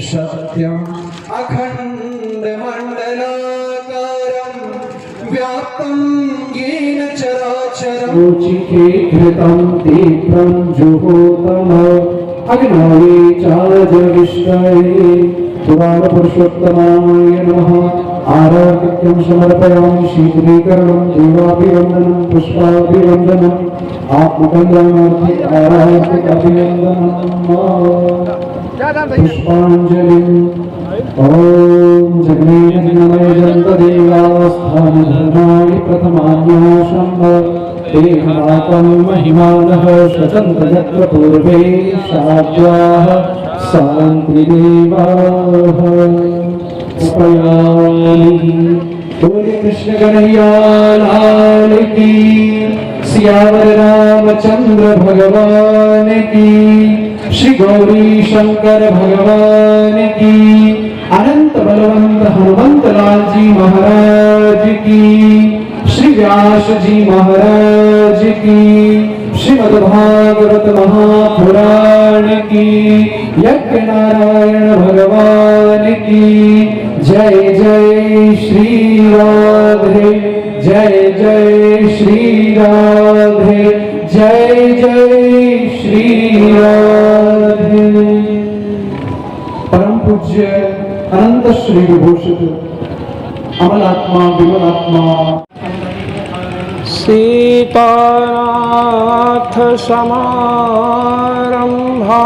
सत्यम् अखण्डमण्डलाकारं व्याप्तं येन चराचरम् रुचिकेकृतं तीव्रं जुहोतम अग्नये चाजविष्टये पुराणपुरुषोत्तमाय नमः। आराधिक्यं समर्पयामि शीतलीकरणं देवाभिवन्दनं पुष्पाभिवन्दनम् आत्मकल्याणार्थी आराधिकाभिवन्दनं पुष्पाञ्जलिम् ॐ जगन्नाथदेवास्थानधर्माणि प्रथमान्याशम्भ देहातं महिमानः स्वतन्त्रयत्र पूर्वे शाद्याः शान्तिदेवाः उपयामि। बोले कृष्ण कन्हैया लाल की, सियावर रामचंद्र भगवान की, श्री गौरी शंकर भगवान की, अनंत बलवंत हनुमंत लाल जी महाराज की, श्री व्यास जी महाराज की, श्रीमद्भागवत महापुराण की, यज्ञ नारायण भगवान की जय। जय श्री राधे, जय जय श्री राधे, जय जय श्री राधे। परम पूज्य अनंत श्री विभूषित अमलात्मा विमलात्मा सीतानाथ समारंभा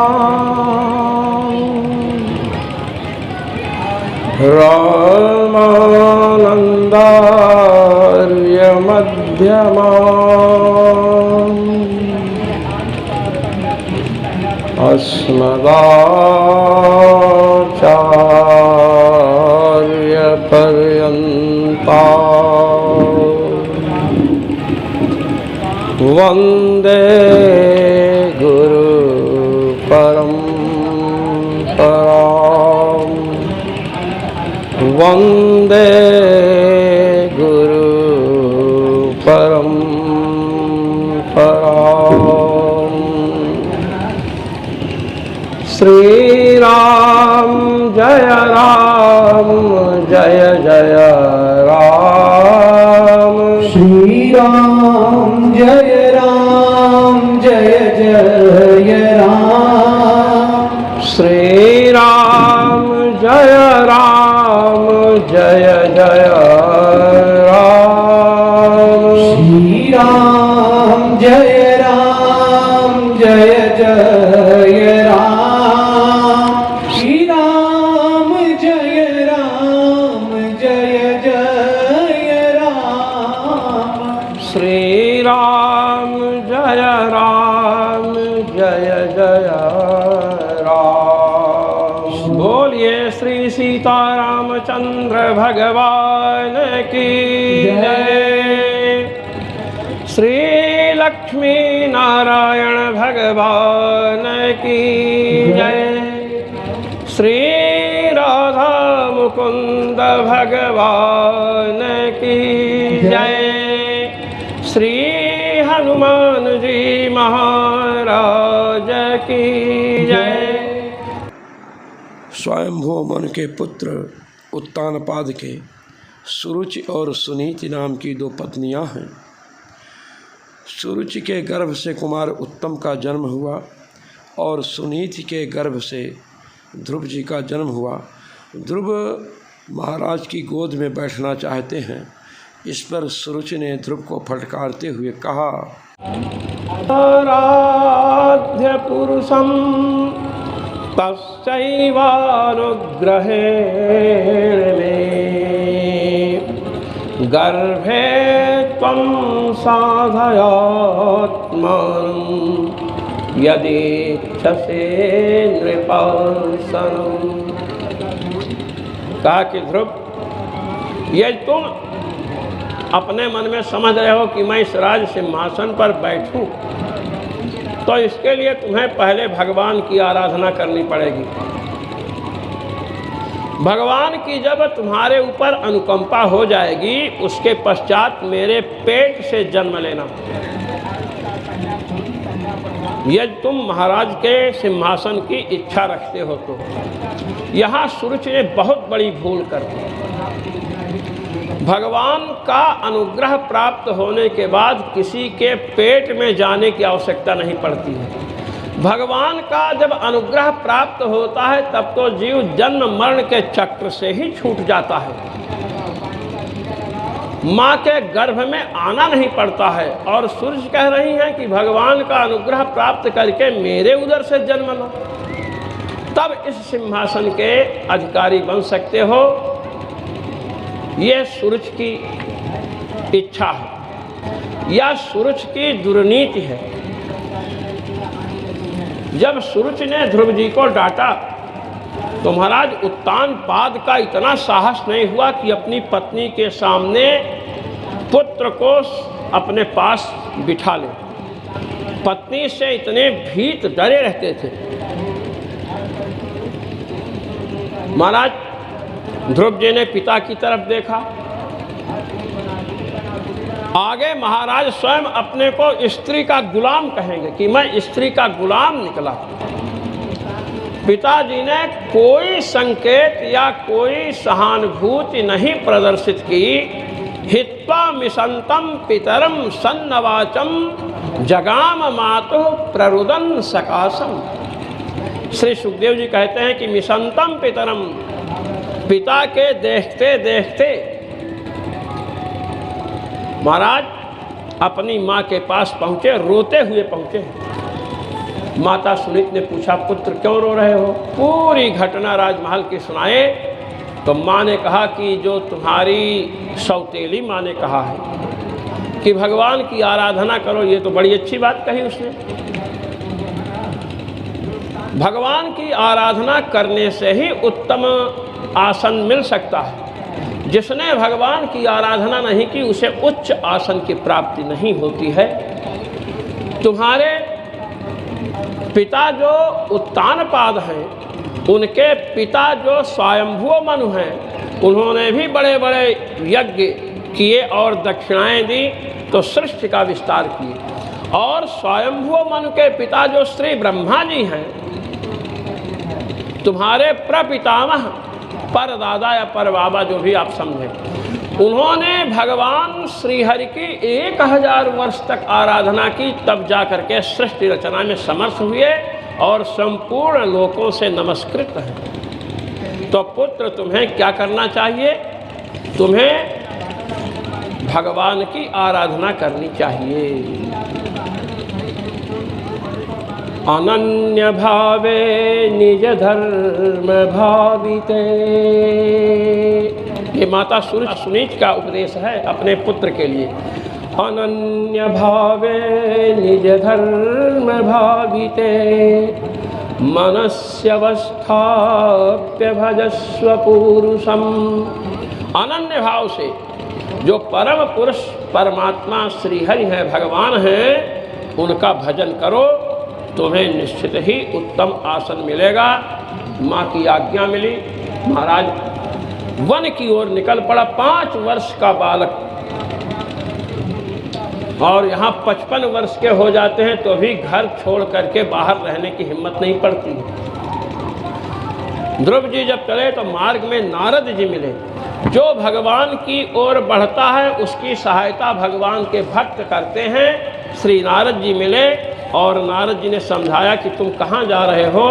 रामानन्दार्य मध्यमा अस्मदाचार्य पर्यन्ता वन्दे गुरु परम्पराम् वन्दे गुरु परम्पराम्। श्रीराम जय राम जय जय राम, श्रीराम जय राम जय जय राम, श्रीराम जय राम जय जय राम, श्रीराम जय राम जय जय राम, श्रीराम जय राम जय जय राम, श्रीराम जय राम जय जय राम। बोलिए श्री सीतारामचंद्र भगवान की जय, श्री लक्ष्मी नारायण भगवान की जय, श्री राधा मुकुंद भगवान की जय, श्री हनुमान जी महाराज की जय। स्वयंभू मन के पुत्र उत्तानपाद के सुरुचि और सुनीति नाम की दो पत्नियां हैं। सुरुचि के गर्भ से कुमार उत्तम का जन्म हुआ और सुनीति के गर्भ से ध्रुव जी का जन्म हुआ। ध्रुव महाराज की गोद में बैठना चाहते हैं। इस पर सुरुचि ने ध्रुव को फटकारते हुए कहा, आराध्य पुरुषं तस्यैवानुग्रहेण मे गर्भे त्वं साधयात्मानं यदीच्छसे नृपासनं। कहा कि ध्रुव, ये तुम अपने मन में समझ रहे हो कि मैं इस राज सिंहासन पर बैठूं, तो इसके लिए तुम्हें पहले भगवान की आराधना करनी पड़ेगी। भगवान की जब तुम्हारे ऊपर अनुकंपा हो जाएगी, उसके पश्चात मेरे पेट से जन्म लेना। यदि तुम महाराज के सिंहासन की इच्छा रखते हो तो। यहाँ सूर्य ने बहुत बड़ी भूल कर दी। भगवान का अनुग्रह प्राप्त होने के बाद किसी के पेट में जाने की आवश्यकता नहीं पड़ती है। भगवान का जब अनुग्रह प्राप्त होता है तब तो जीव जन्म मरण के चक्र से ही छूट जाता है। माँ के गर्भ में आना नहीं पड़ता है। और सूर्य कह रही हैं कि भगवान का अनुग्रह प्राप्त करके मेरे उदर से जन्म लो, तब इस सिंहासन के अधिकारी बन सकते हो। यह सूर्य की इच्छा है या सूर्य की दुर्नीति है। जब सूर्य ने ध्रुव जी को डांटा तो महाराज उत्तानपाद का इतना साहस नहीं हुआ कि अपनी पत्नी के सामने पुत्र को अपने पास बिठा ले। पत्नी से इतने भीत डरे रहते थे। महाराज ध्रुव जी ने पिता की तरफ देखा। आगे महाराज स्वयं अपने को स्त्री का गुलाम कहेंगे कि मैं स्त्री का गुलाम निकला। पिताजी ने कोई संकेत या कोई सहानुभूति नहीं प्रदर्शित की। हित्वा मिशंतम पितरम सन्नवाचम जगाम मातु प्ररुदन सकाशम। श्री सुखदेव जी कहते हैं कि मिशंतम पितरम, पिता के देखते देखते महाराज अपनी माँ के पास पहुँचे, रोते हुए पहुँचे। माता सुनीत ने पूछा, पुत्र क्यों रो रहे हो? पूरी घटना राजमहल की सुनाए तो माँ ने कहा कि जो तुम्हारी सौतेली माँ ने कहा है कि भगवान की आराधना करो, ये तो बड़ी अच्छी बात कही उसने। भगवान की आराधना करने से ही उत्तम आसन मिल सकता है। जिसने भगवान की आराधना नहीं की उसे उच्च आसन की प्राप्ति नहीं होती है। तुम्हारे पिता जो उत्तानपाद हैं, उनके पिता जो स्वयंभू मनु हैं, उन्होंने भी बड़े बड़े यज्ञ किए और दक्षिणाएं दी तो सृष्टि का विस्तार किए। और स्वयंभू मनु के पिता जो श्री ब्रह्मा जी हैं, तुम्हारे प्रपितामह परदादा या परबाबा जो भी आप समझें, उन्होंने भगवान श्रीहरि की 1000 वर्ष तक आराधना की, तब जा करके सृष्टि रचना में समर्थ हुए और संपूर्ण लोकों से नमस्कृत हैं। तो पुत्र तुम्हें क्या करना चाहिए? तुम्हें भगवान की आराधना करनी चाहिए। अनन्य भावे निज धर्म भाविते। ये माता सूर्य सुनीत का उपदेश है अपने पुत्र के लिए। अनन्य भावे निज धर्म भाविते मनस्यवस्थाप्य भजस्व पुरुषम। अनन्य भाव से जो परम पुरुष परमात्मा श्रीहरि हैं, भगवान हैं, उनका भजन करो, तुम्हें निश्चित ही उत्तम आसन मिलेगा। माँ की आज्ञा मिली, महाराज वन की ओर निकल पड़ा। 5 वर्ष का बालक, और यहाँ 55 वर्ष के हो जाते हैं तो भी घर छोड़ करके बाहर रहने की हिम्मत नहीं पड़ती। ध्रुव जी जब चले तो मार्ग में नारद जी मिले। जो भगवान की ओर बढ़ता है उसकी सहायता भगवान के भक्त करते हैं। श्री नारद जी मिले और नारद जी ने समझाया कि तुम कहाँ जा रहे हो?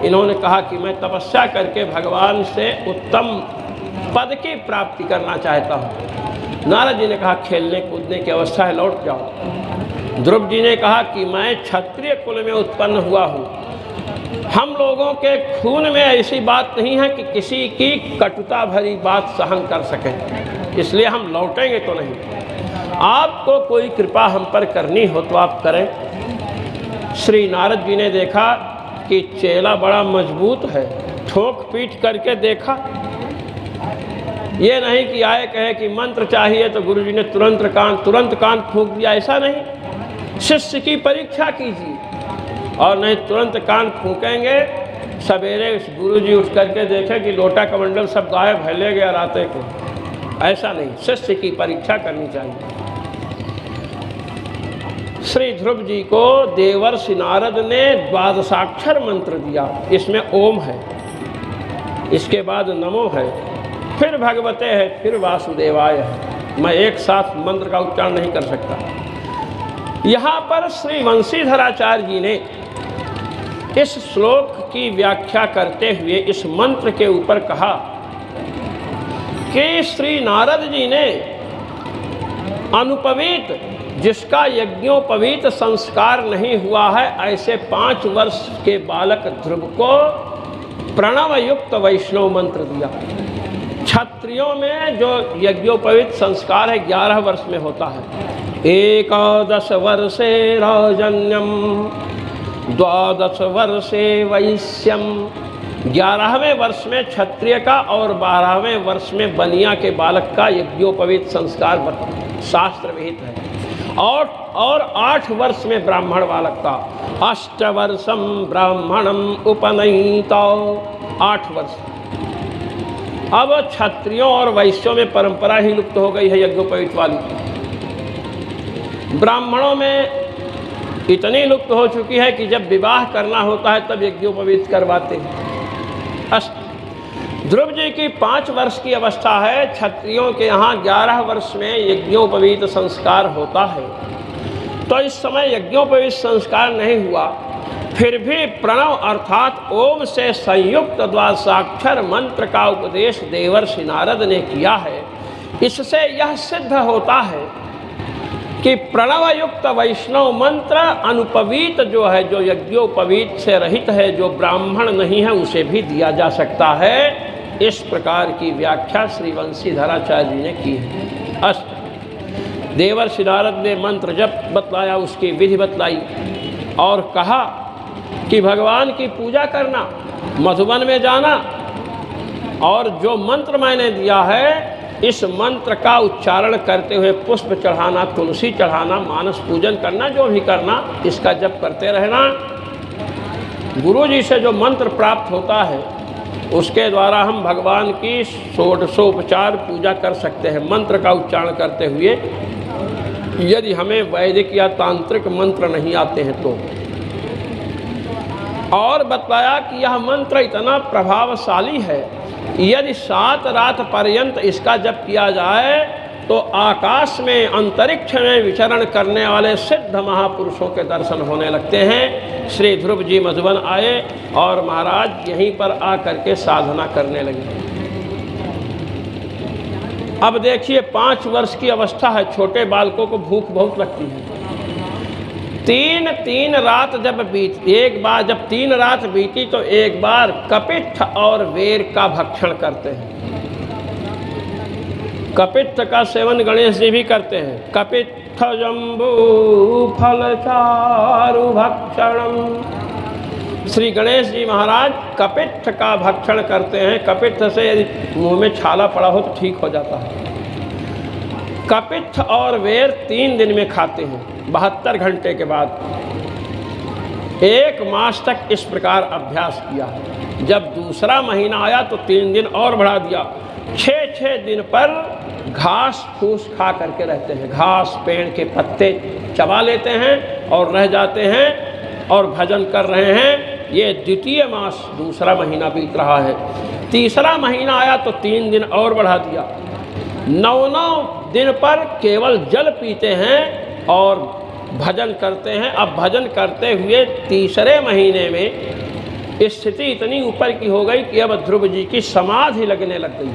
इन्होंने कहा कि मैं तपस्या करके भगवान से उत्तम पद की प्राप्ति करना चाहता हूँ। नारद जी ने कहा खेलने कूदने की अवस्था है, लौट जाओ। ध्रुव जी ने कहा कि मैं क्षत्रिय कुल में उत्पन्न हुआ हूँ। हम लोगों के खून में ऐसी बात नहीं है कि किसी की कटुता भरी बात सहन कर सकें, इसलिए हम लौटेंगे तो नहीं। आपको कोई कृपा हम पर करनी हो तो आप करें। श्री नारद जी ने देखा कि चेला बड़ा मजबूत है, ठोक पीट करके देखा। ये नहीं कि आए कहे कि मंत्र चाहिए तो गुरुजी ने तुरंत कान फूंक दिया, ऐसा नहीं। शिष्य की परीक्षा कीजिए और नहीं तुरंत कान फूंकेंगे। सवेरे गुरुजी उठ करके देखे कि लोटा कमंडल सब गायब है, ले गया राते को, ऐसा नहीं। शिष्य की परीक्षा करनी चाहिए। श्री ध्रुव जी को देवर्षि नारद ने द्वादशाक्षर मंत्र दिया। इसमें ओम है, इसके बाद नमो है, फिर भगवते है, फिर वासुदेवाय है। मैं एक साथ मंत्र का उच्चारण नहीं कर सकता। यहाँ पर श्री वंशीधराचार्य जी ने इस श्लोक की व्याख्या करते हुए इस मंत्र के ऊपर कहा कि श्री नारद जी ने अनुपवीत, जिसका यज्ञोपवीत संस्कार नहीं हुआ है, ऐसे 5 वर्ष के बालक ध्रुव को प्रणव युक्त वैष्णव मंत्र दिया। क्षत्रियों में जो यज्ञोपवीत संस्कार है 11 वर्ष में होता है। 11 वर्षे राजन्यम 12 वर्षे वैश्यम। 11वें वर्ष में क्षत्रिय का और 12वें वर्ष में बनिया के बालक का यज्ञोपवीत संस्कार शास्त्र विहित है। और 8 वर्ष में ब्राह्मण बालक का। 8 वर्षम ब्राह्मणम उपनयित। 8 वर्ष। अब क्षत्रियों और वैश्यों में परंपरा ही लुप्त हो गई है यज्ञोपवीत वाली। ब्राह्मणों में इतनी लुप्त हो चुकी है कि जब विवाह करना होता है तब यज्ञोपवीत करवाते हैं। ध्रुव जी की 5 वर्ष की अवस्था है, क्षत्रियों के यहाँ 11 वर्ष में यज्ञोपवीत संस्कार होता है। तो इस समय यज्ञोपवीत संस्कार नहीं हुआ, फिर भी प्रणव अर्थात ओम से संयुक्त द्वादशाक्षर मंत्र का उपदेश देवर्षि नारद ने किया है। इससे यह सिद्ध होता है कि प्रणव युक्त वैष्णव मंत्र अनुपवीत जो है, जो यज्ञोपवीत से रहित है, जो ब्राह्मण नहीं है, उसे भी दिया जा सकता है। इस प्रकार की व्याख्या श्री वंशीधराचार्य जी ने की है। देवर्षि नारद ने मंत्र जप बतलाया, उसकी विधि बतलाई और कहा कि भगवान की पूजा करना, मधुबन में जाना और जो मंत्र मैंने दिया है इस मंत्र का उच्चारण करते हुए पुष्प चढ़ाना, तुलसी चढ़ाना, मानस पूजन करना, जो भी करना, इसका जप करते रहना। गुरु जी से जो मंत्र प्राप्त होता है उसके द्वारा हम भगवान की षोडशोपचार पूजा कर सकते हैं मंत्र का उच्चारण करते हुए, यदि हमें वैदिक या तांत्रिक मंत्र नहीं आते हैं तो। और बताया कि यह मंत्र इतना प्रभावशाली है, यदि 7 रात पर्यंत इसका जप किया जाए तो आकाश में, अंतरिक्ष में विचरण करने वाले सिद्ध महापुरुषों के दर्शन होने लगते हैं। श्री ध्रुव जी मधुबन आए और महाराज यहीं पर आकर के साधना करने लगे। अब देखिए 5 वर्ष की अवस्था है, छोटे बालकों को भूख बहुत लगती है। 3 रात जब बीती, एक बार जब 3 रात बीती तो एक बार कपित्थ और वेर का भक्षण करते हैं। कपित्थ का सेवन गणेश जी भी करते हैं। कपित्थ जम्बू फल चारु भक्षणम। श्री गणेश जी महाराज कपित्थ का भक्षण करते हैं। कपित्थ से यदि मुंह में छाला पड़ा हो तो ठीक हो जाता है। कपित्थ और वेर 3 दिन में खाते हैं, 72 घंटे के बाद। 1 मास तक इस प्रकार अभ्यास किया। जब दूसरा महीना आया तो 3 दिन और बढ़ा दिया। 6 दिन पर घास फूस खा करके रहते हैं। घास, पेड़ के पत्ते चबा लेते हैं और रह जाते हैं और भजन कर रहे हैं। ये द्वितीय मास, दूसरा महीना बीत रहा है। तीसरा महीना आया तो 3 दिन और बढ़ा दिया। 9 दिन पर केवल जल पीते हैं और भजन करते हैं। अब भजन करते हुए तीसरे महीने में स्थिति इतनी ऊपर की हो गई कि अब ध्रुव जी की समाधि लगने लग गई।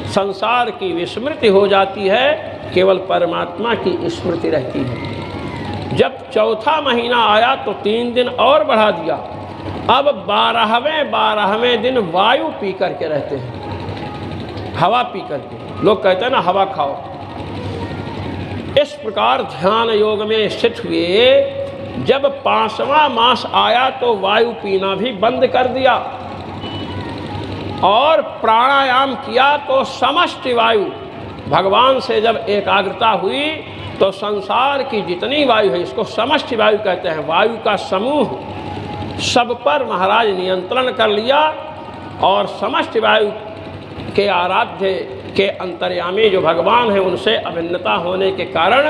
संसार की विस्मृति हो जाती है, केवल परमात्मा की स्मृति रहती है। जब चौथा महीना आया तो 3 दिन और बढ़ा दिया। अब 12वें दिन वायु पी करके रहते हैं, हवा पी करके। लोग कहते हैं ना हवा खाओ। इस प्रकार ध्यान योग में स्थित हुए। जब 5वां मास आया तो वायु पीना भी बंद कर दिया और प्राणायाम किया तो समष्टि वायु, भगवान से जब एकाग्रता हुई तो संसार की जितनी वायु है, इसको समष्टि वायु कहते हैं, वायु का समूह, सब पर महाराज नियंत्रण कर लिया। और समष्टि वायु के आराध्य के अंतर्यामी जो भगवान है उनसे अभिन्नता होने के कारण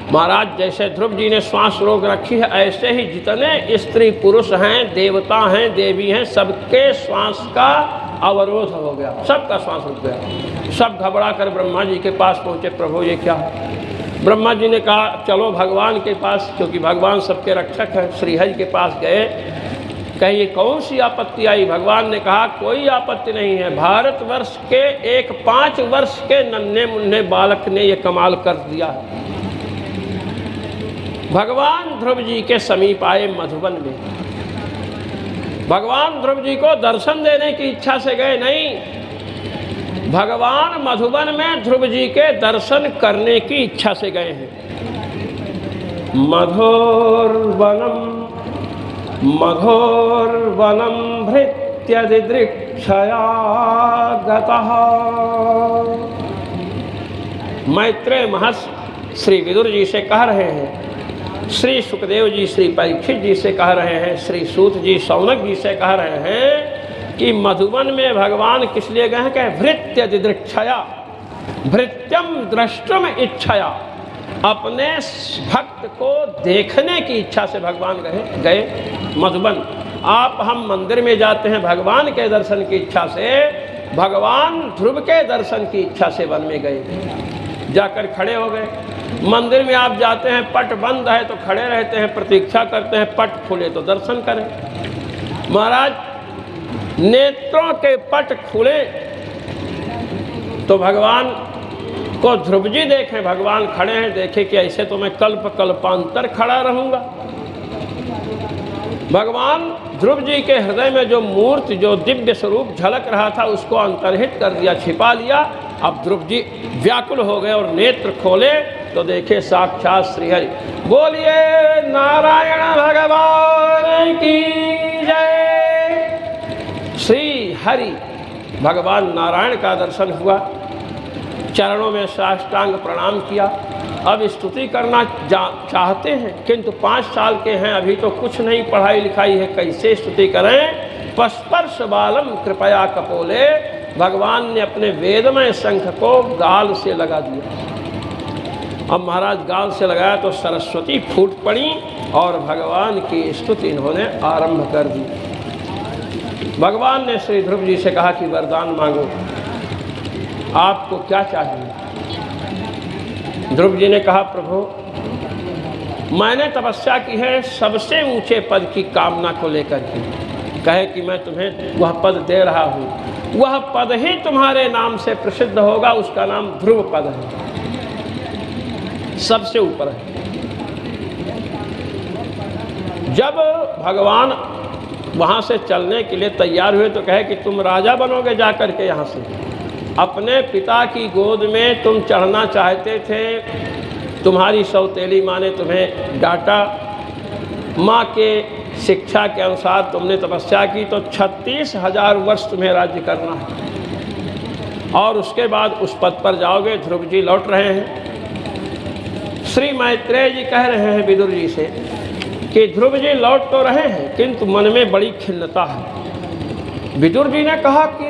महाराज जैसे ध्रुव जी ने श्वास रोक रखी है, ऐसे ही जितने स्त्री पुरुष हैं, देवता हैं, देवी हैं, सबके श्वास का अवरोध हो गया, सबका श्वास रुक गया। सब घबरा कर ब्रह्मा जी के पास पहुँचे, प्रभु ये क्या है? ब्रह्मा जी ने कहा चलो भगवान के पास, क्योंकि भगवान सबके रक्षक हैं। श्रीहरि के पास गए, कहिए कौन सी आपत्ति आई? भगवान ने कहा कोई आपत्ति नहीं है, भारतवर्ष के एक 5 वर्ष के नन्हे मुन्ने बालक ने ये कमाल कर दिया है। भगवान ध्रुव जी के समीप आए मधुबन में। भगवान ध्रुव जी को दर्शन देने की इच्छा से गए नहीं, भगवान मधुबन में ध्रुव जी के दर्शन करने की इच्छा से गए हैं। मधुर वनम भृत्य दिदृक्षया गतः। मैत्रेय महर्षि श्री विदुर जी से कह रहे हैं, श्री सुखदेव जी श्री परीक्षित जी से कह रहे हैं, श्री सूत जी शौनक जी से कह रहे हैं कि मधुबन में भगवान किस लिए गए हैं? कहे भृत्य दिदृक्षया, भृत्यम द्रष्टुम इच्छया, अपने भक्त को देखने की इच्छा से भगवान गए मधुबन। आप हम मंदिर में जाते हैं भगवान के दर्शन की इच्छा से, भगवान ध्रुव के दर्शन की इच्छा से वन में गए, जाकर खड़े हो गए। मंदिर में आप जाते हैं, पट बंद है तो खड़े रहते हैं, प्रतीक्षा करते हैं, पट खुले तो दर्शन करें। महाराज नेत्रों के पट खुले तो भगवान को ध्रुव जी देखें, भगवान खड़े हैं, देखे कि ऐसे तो मैं कल्प कल्पांतर खड़ा रहूंगा। भगवान ध्रुव जी के हृदय में जो मूर्ति, जो दिव्य स्वरूप झलक रहा था, उसको अंतर्हित कर दिया, छिपा लिया। अब ध्रुव जी व्याकुल हो गए और नेत्र खोले तो देखे साक्षात श्रीहरि। बोलिए नारायण भगवान की जय। श्री हरि भगवान नारायण का दर्शन हुआ, चरणों में साष्टांग प्रणाम किया। अब स्तुति करना चाहते हैं, किंतु 5 साल के हैं, अभी तो कुछ नहीं पढ़ाई लिखाई है, कैसे स्तुति करें? पस्पर्श बालम कृपया कपोले, भगवान ने अपने वेदमय शंख को गाल से लगा दिया। अब महाराज गाल से लगाया तो सरस्वती फूट पड़ी और भगवान की स्तुति इन्होंने आरंभ कर दी। भगवान ने श्री ध्रुव जी से कहा कि वरदान मांगो, आपको क्या चाहिए? ध्रुव जी ने कहा प्रभु मैंने तपस्या की है सबसे ऊंचे पद की कामना को लेकर के, कहे कि मैं तुम्हें वह पद दे रहा हूँ, वह पद ही तुम्हारे नाम से प्रसिद्ध होगा, उसका नाम ध्रुव पद है, सबसे ऊपर है। जब भगवान वहाँ से चलने के लिए तैयार हुए तो कहे कि तुम राजा बनोगे जाकर के यहाँ से। अपने पिता की गोद में तुम चढ़ना चाहते थे, तुम्हारी सौतेली माँ ने तुम्हें डांटा, माँ के शिक्षा के अनुसार तुमने तपस्या की, तो 36,000 वर्ष तुम्हें राज्य करना है और उसके बाद उस पद पर जाओगे। ध्रुव जी लौट रहे हैं। श्री मैत्रेय जी कह रहे हैं विदुर जी से कि ध्रुव जी लौट तो रहे हैं किंतु मन में बड़ी खिन्नता है। विदुर जी ने कहा कि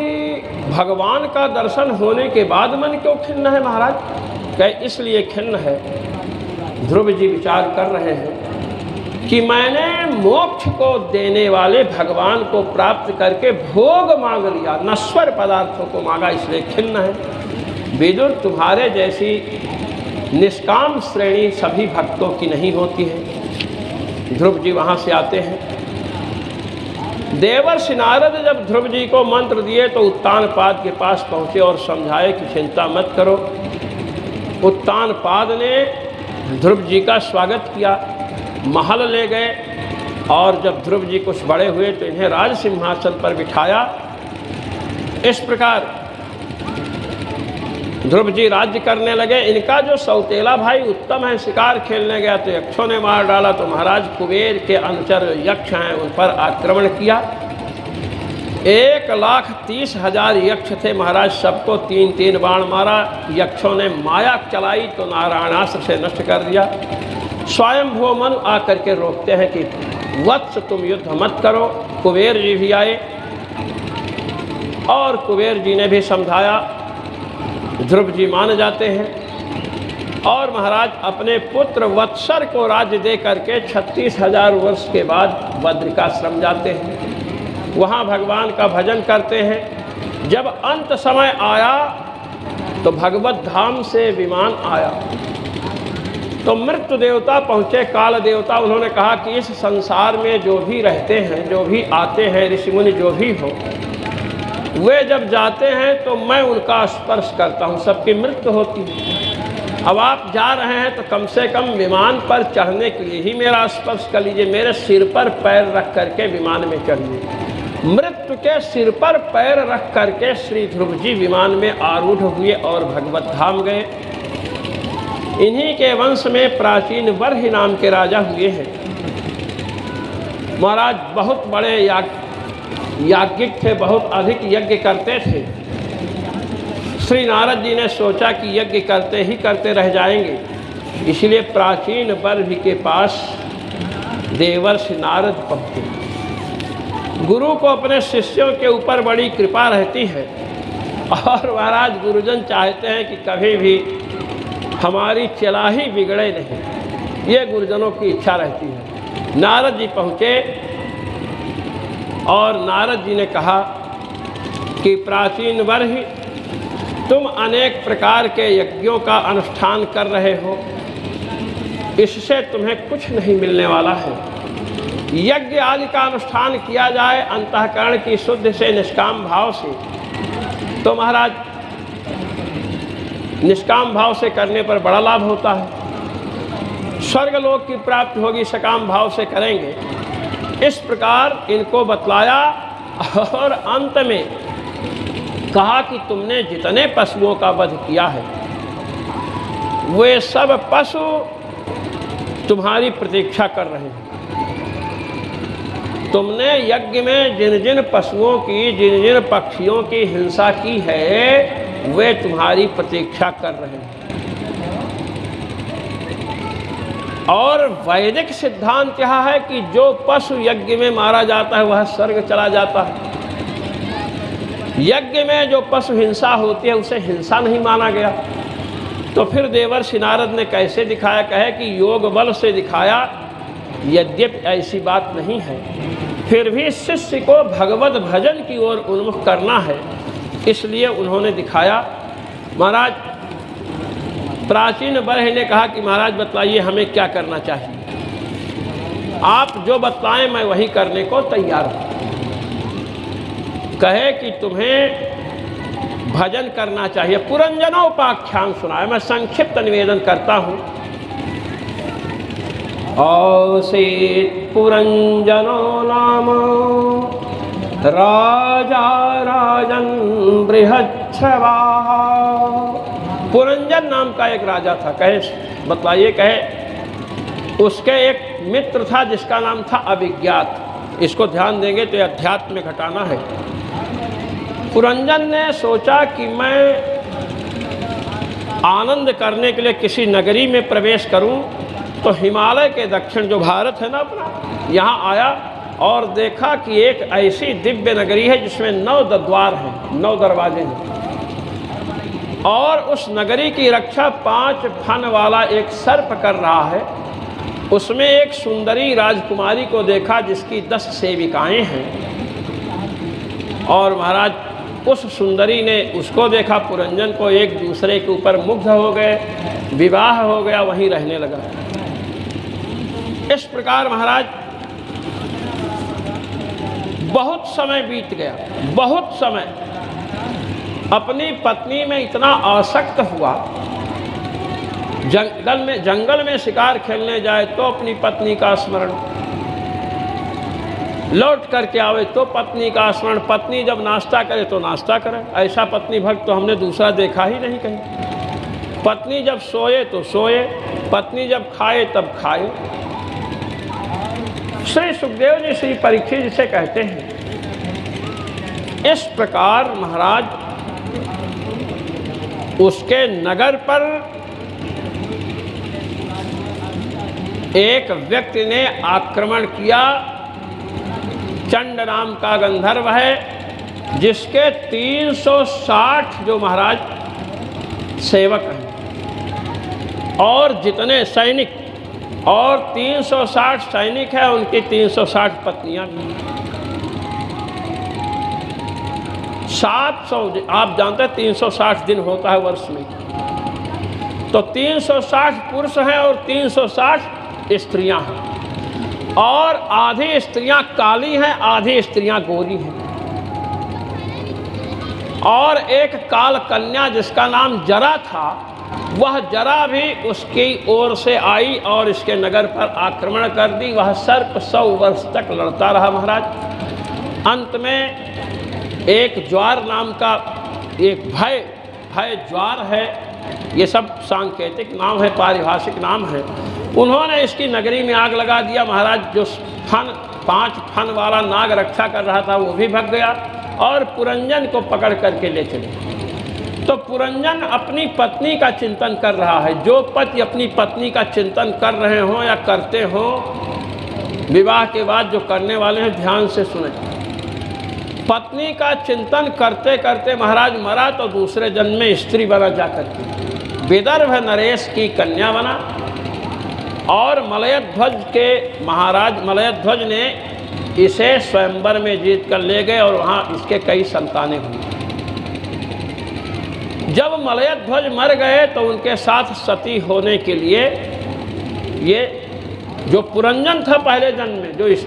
भगवान का दर्शन होने के बाद मन क्यों खिन्न है महाराज? कहे इसलिए खिन्न है, ध्रुव जी विचार कर रहे हैं कि मैंने मोक्ष को देने वाले भगवान को प्राप्त करके भोग मांग लिया, नश्वर पदार्थों को मांगा, इसलिए खिन्न है। विदुर तुम्हारे जैसी निष्काम श्रेणी सभी भक्तों की नहीं होती है। ध्रुव जी वहाँ से आते हैं। देवर्षि नारद जब ध्रुव जी को मंत्र दिए तो उत्तानपाद के पास पहुँचे और समझाए कि चिंता मत करो। उत्तानपाद ने ध्रुव जी का स्वागत किया, महल ले गए और जब ध्रुव जी कुछ बड़े हुए तो इन्हें राज सिंहासन पर बिठाया। इस प्रकार ध्रुव जी राज्य करने लगे। इनका जो सौतेला भाई उत्तम है, शिकार खेलने गया तो यक्षों ने मार डाला, तो महाराज कुबेर के अनुचर यक्ष हैं उन पर आक्रमण किया। 1,30,000 यक्ष थे महाराज, सबको 3-3 बाण मारा। यक्षों ने माया चलाई तो नारायणास्त्र से नष्ट कर दिया। स्वयंभू मनु आकर के रोकते हैं कि वत्स तुम युद्ध मत करो। कुबेर जी भी आए और कुबेर जी ने भी समझाया। ध्रुव जी मान जाते हैं। और महाराज अपने पुत्र वत्सर को राज्य दे करके 36,000 वर्ष के बाद बद्रिकाश्रम जाते हैं। वहाँ भगवान का भजन करते हैं। जब अंत समय आया तो भगवत धाम से विमान आया तो मृत्यु देवता पहुँचे, काल देवता। उन्होंने कहा कि इस संसार में जो भी रहते हैं, जो भी आते हैं, ऋषि मुनि जो भी हो, वे जब जाते हैं तो मैं उनका स्पर्श करता हूँ, सबकी मृत्यु होती है। अब आप जा रहे हैं तो कम से कम विमान पर चढ़ने के लिए ही मेरा स्पर्श कर लीजिए, मेरे सिर पर पैर रख करके विमान में चढ़िए। मृत्यु के सिर पर पैर रख करके श्री ध्रुव जी विमान में आरूढ़ हुए और भगवत धाम गए। इन्हीं के वंश में प्राचीन बर्हि नाम के राजा हुए हैं। महाराज बहुत बड़े याज्ञिक थे, बहुत अधिक यज्ञ करते थे। श्री नारद जी ने सोचा कि यज्ञ करते ही करते रह जाएंगे, इसलिए प्राचीन बर्हि के पास देवर्षि नारद पहुँचे। गुरु को अपने शिष्यों के ऊपर बड़ी कृपा रहती है और महाराज गुरुजन चाहते हैं कि कभी भी हमारी चलाही बिगड़े नहीं, ये गुरुजनों की इच्छा रहती है। नारद जी पहुँचे और नारद जी ने कहा कि प्राचीन बर्हि, तुम अनेक प्रकार के यज्ञों का अनुष्ठान कर रहे हो, इससे तुम्हें कुछ नहीं मिलने वाला है। यज्ञ आदि का अनुष्ठान किया जाए अंतःकरण की शुद्ध से, निष्काम भाव से, तो महाराज निष्काम भाव से करने पर बड़ा लाभ होता है। स्वर्गलोक की प्राप्ति होगी, सकाम भाव से करेंगे। इस प्रकार इनको बतलाया और अंत में कहा कि तुमने जितने पशुओं का वध किया है, वे सब पशु तुम्हारी प्रतीक्षा कर रहे हैं। तुमने यज्ञ में जिन जिन पशुओं की, जिन जिन पक्षियों की हिंसा की है, वे तुम्हारी प्रतीक्षा कर रहे हैं। और वैदिक सिद्धांत यह है कि जो पशु यज्ञ में मारा जाता है वह स्वर्ग चला जाता है। यज्ञ में जो पशु हिंसा होती है उसे हिंसा नहीं माना गया। तो फिर देवर्षि नारद ने कैसे दिखाया? कहे कि योग बल से दिखाया, यद्यपि ऐसी बात नहीं है, फिर भी शिष्य को भगवत भजन की ओर उन्मुख करना है, इसलिए उन्होंने दिखाया। महाराज प्राचीन बर्हि ने कहा कि महाराज बतलाइए हमें क्या करना चाहिए, आप जो बतलाएं मैं वही करने को तैयार हूँ। कहे कि तुम्हें भजन करना चाहिए। पुरंजनोपाख्यान सुनाए, मैं संक्षिप्त निवेदन करता हूँ। औसीत् पुरंजनो नाम राजा राजन बृहच्छ्रवा। पुरंजन नाम का एक राजा था। कहे बतलाइए, कहे उसके एक मित्र था जिसका नाम था अभिज्ञात। इसको ध्यान देंगे तो अध्यात्म में घटाना है। पुरंजन ने सोचा कि मैं आनंद करने के लिए किसी नगरी में प्रवेश करूं, तो हिमालय के दक्षिण जो भारत है ना अपना, यहाँ आया और देखा कि एक ऐसी दिव्य नगरी है जिसमें 9 द्वार हैं, 9 दरवाजे हैं, और उस नगरी की रक्षा 5 फन वाला एक सर्प कर रहा है। उसमें एक सुंदरी राजकुमारी को देखा जिसकी 10 सेविकाएं हैं, और महाराज उस सुंदरी ने उसको देखा, पुरंजन को, एक दूसरे के ऊपर मुग्ध हो गए, विवाह हो गया, वहीं रहने लगा। इस प्रकार महाराज बहुत समय बीत गया, बहुत समय। अपनी पत्नी में इतना आसक्त हुआ, जंगल में शिकार खेलने जाए तो अपनी पत्नी का स्मरण, लौट करके आवे तो पत्नी का स्मरण, पत्नी जब नाश्ता करे तो नाश्ता करे। ऐसा पत्नी भक्त तो हमने दूसरा देखा ही नहीं कहीं। पत्नी जब सोए तो सोए, पत्नी जब खाए तब खाए। श्री सुखदेव जी श्री परीक्षित जिसे कहते हैं, इस प्रकार महाराज उसके नगर पर एक व्यक्ति ने आक्रमण किया। चंड नाम का गंधर्व है, जिसके 360 जो महाराज सेवक हैं, और जितने सैनिक और 360 सैनिक हैं, उनकी 360 पत्नियां भी। 700, आप जानते हैं 360 दिन होता है वर्ष में, तो 360 पुरुष हैं और 360 स्त्रियां हैं, और आधी स्त्रियां काली हैं, आधी स्त्रियां गोरी हैं, और एक काल कन्या जिसका नाम जरा था, वह जरा भी उसकी ओर से आई और इसके नगर पर आक्रमण कर दी। वह सर्प 100 वर्ष तक लड़ता रहा महाराज। अंत में एक ज्वार नाम का एक भय ज्वार है, ये सब सांकेतिक नाम है, पारिभाषिक नाम है, उन्होंने इसकी नगरी में आग लगा दिया महाराज। जो 5 फन वाला नाग रक्षा कर रहा था वो भी भाग गया और पुरंजन को पकड़ करके ले चले। तो पुरंजन अपनी पत्नी का चिंतन कर रहा है। जो पति अपनी पत्नी का चिंतन कर रहे हों या करते हों, विवाह के बाद जो करने वाले हैं ध्यान से सुने। पत्नी का चिंतन करते करते महाराज मरा तो दूसरे जन्म में स्त्री बना जाकर के विदर्भ नरेश की कन्या बना, और मलयध्वज के महाराज मलयध्वज ने इसे स्वयंवर में जीत कर ले गए और वहाँ इसके कई संतानें हुई। जब मलयध्वज मर गए तो उनके साथ सती होने के लिए ये जो पुरंजन था पहले जन्म में, जो इस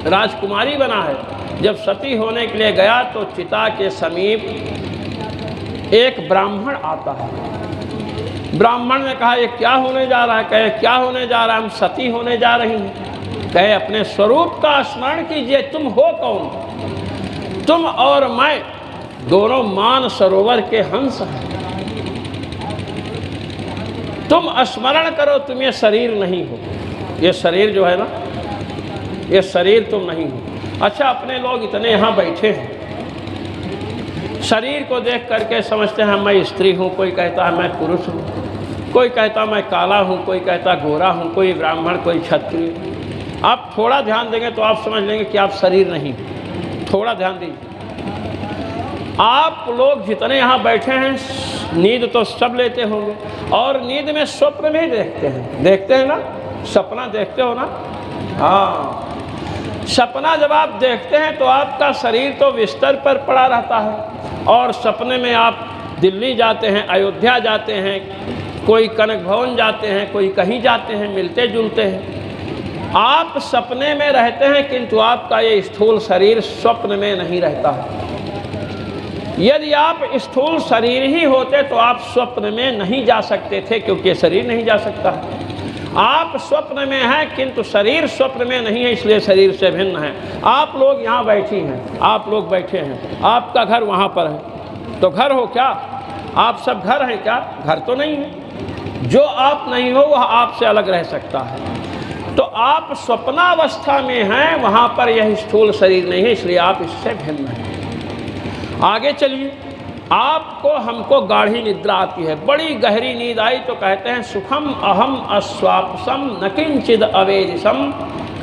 राजकुमारी बना है, जब सती होने के लिए गया तो चिता के समीप एक ब्राह्मण आता है। ब्राह्मण ने कहा ये क्या होने जा रहा है? कहे क्या होने जा रहा है? हम सती होने जा रही हैं। कहे अपने स्वरूप का स्मरण कीजिए, तुम हो कौन? तुम और मैं दोनों मान सरोवर के हंस हैं। तुम स्मरण करो, तुम ये शरीर नहीं हो। ये शरीर जो है ना, ये शरीर तुम नहीं हो। अच्छा, अपने लोग इतने यहाँ बैठे हैं, शरीर को देख करके समझते हैं मैं स्त्री हूँ, कोई कहता है मैं पुरुष हूँ, कोई कहता मैं काला हूँ, कोई कहता गोरा हूँ, कोई ब्राह्मण, कोई क्षत्रिय। आप थोड़ा ध्यान देंगे तो आप समझ लेंगे कि आप शरीर नहीं। थोड़ा ध्यान दीजिए। आप लोग जितने यहाँ बैठे हैं, नींद तो सब लेते होंगे, और नींद में स्वप्न भी देखते हैं ना? सपना देखते हो ना? हाँ, सपना जब आप देखते हैं तो आपका शरीर तो बिस्तर पर पड़ा रहता है, और सपने में आप दिल्ली जाते हैं, अयोध्या जाते हैं, कोई कनक भवन जाते हैं, कोई कहीं जाते हैं, मिलते जुलते हैं। आप सपने में रहते हैं, किंतु आपका ये स्थूल शरीर स्वप्न में नहीं रहता है। यदि आप स्थूल शरीर ही होते तो आप स्वप्न में नहीं जा सकते थे, क्योंकि शरीर नहीं जा सकता है। आप स्वप्न में हैं किंतु शरीर स्वप्न में नहीं है, इसलिए शरीर से भिन्न है। आप लोग यहाँ बैठी हैं, आप लोग बैठे हैं, आपका घर वहाँ पर है, तो घर हो क्या? आप सब घर हैं क्या? घर तो नहीं है। जो आप नहीं हो वह आपसे अलग रह सकता है। तो आप स्वप्नावस्था में हैं, वहाँ पर यह स्थूल शरीर नहीं है, इसलिए आप इससे भिन्न हैं। आगे चलिए। आपको हमको गाढ़ी निद्रा आती है, बड़ी गहरी नींद आई तो कहते हैं सुखम अहम अस्वापसम न किंचिद अवेदिशम।